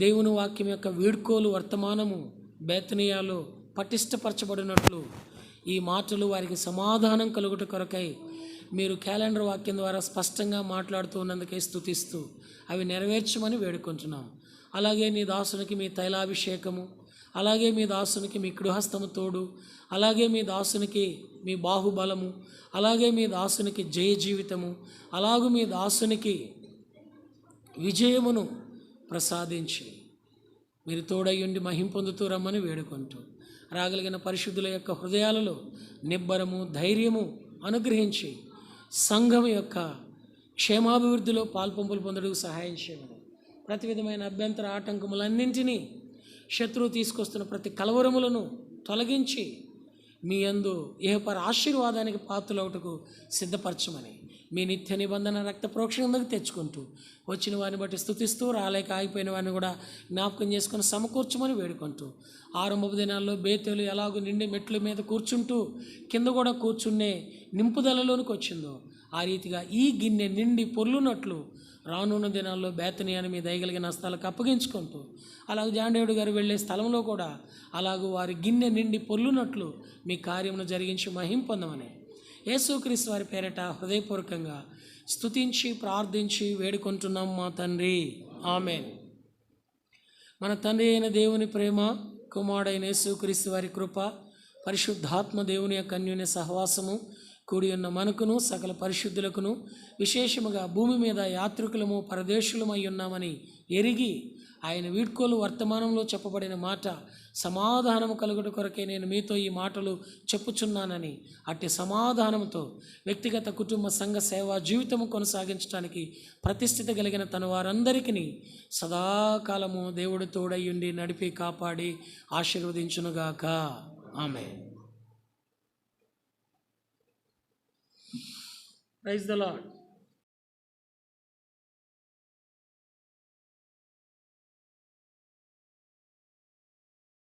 దేవుని వాక్యం యొక్క వీడ్కోలు వర్తమానము బేతనీయాలో పటిష్టపరచబడినట్లు ఈ మాటలు వారికి సమాధానం కలుగుట కొరకై మీరు క్యాలెండర్ వాక్యం ద్వారా స్పష్టంగా మాట్లాడుతూ ఉన్నందుకే స్తుతిస్తూ అవి నెరవేర్చమని వేడుకుంటున్నాం. అలాగే నీ దాసునికి మీ తైలాభిషేకము, అలాగే మీ దాసునికి మీ గృహస్థము తోడు, అలాగే మీ దాసునికి మీ బాహుబలము, అలాగే మీ దాసునికి జయ జీవితము, అలాగే మీ దాసునికి విజయమును ప్రసాదించి మీరు తోడయ్యుండి మహిం పొందుతూ రమ్మని వేడుకుంటూ రాగలిగిన పరిశుద్ధుల యొక్క హృదయాలలో నిబ్బరము ధైర్యము అనుగ్రహించి సంఘం యొక్క క్షేమాభివృద్ధిలో పాల్పొంపులు పొందడానికి సహాయం చేయమని, ప్రతి విధమైన అభ్యంతర ఆటంకములన్నింటినీ శత్రువు తీసుకొస్తున్న ప్రతి కలవరములను తొలగించి మీ యందు ఇహపర ఆశీర్వాదానికి పాత్రలవుటకు సిద్ధపరచమని మీ నిత్య నిబంధన రక్త ప్రోక్షణకు తెచ్చుకుంటూ వచ్చిన వారిని బట్టి స్తుతిస్తూ రాలేక ఆగిపోయిన వారిని కూడా జ్ఞాపకం చేసుకొని సమకూర్చమని వేడుకుంటూ ఆరంభపు దినాల్లో బేతేలు ఎలాగో నిండి మెట్ల మీద కూర్చుంటూ కింద కూడా కూర్చునే నింపుదలలోనికి వచ్చిందో ఆ రీతిగా ఈ గిన్నె నిండి పొర్లునట్లు రానున్న దినాల్లో బేతనీయాని మీ దయగలిగిన స్థలకు అప్పగించుకుంటూ అలాగే జాండేవుడు గారు వెళ్ళే స్థలంలో కూడా అలాగూ వారి గిన్నె నిండి పొర్లునట్లు మీ కార్యమును జరిగించి మహిం పొందమని యేసుక్రీస్తు వారి పేరిట హృదయపూర్వకంగా స్తుతించి ప్రార్థించి వేడుకుంటున్నాం మా తండ్రి, ఆమేన్. మన తండ్రి అయిన దేవుని ప్రేమ, కుమారుడైన యేసుక్రీస్తు వారి కృప, పరిశుద్ధాత్మ దేవుని యొక్క అన్యోన్య సహవాసము కూడి ఉన్న మనకును సకల పరిశుద్ధులకును, విశేషముగా భూమి మీద యాత్రికులము పరదేశులమై ఉన్నామని ఎరిగి ఆయన వీడ్కోలు వర్తమానంలో చెప్పబడిన మాట సమాధానము కలుగుట కొరకే నేను మీతో ఈ మాటలు చెప్పుచున్నానని, అట్టి సమాధానంతో వ్యక్తిగత కుటుంబ సంఘ సేవా జీవితము కొనసాగించడానికి ప్రతిష్ఠిత కలిగిన తన వారందరికీ సదాకాలము దేవుడు తోడయ్యుండి నడిపి కాపాడి ఆశీర్వదించునుగాక. ఆమేన్. Praise the lord.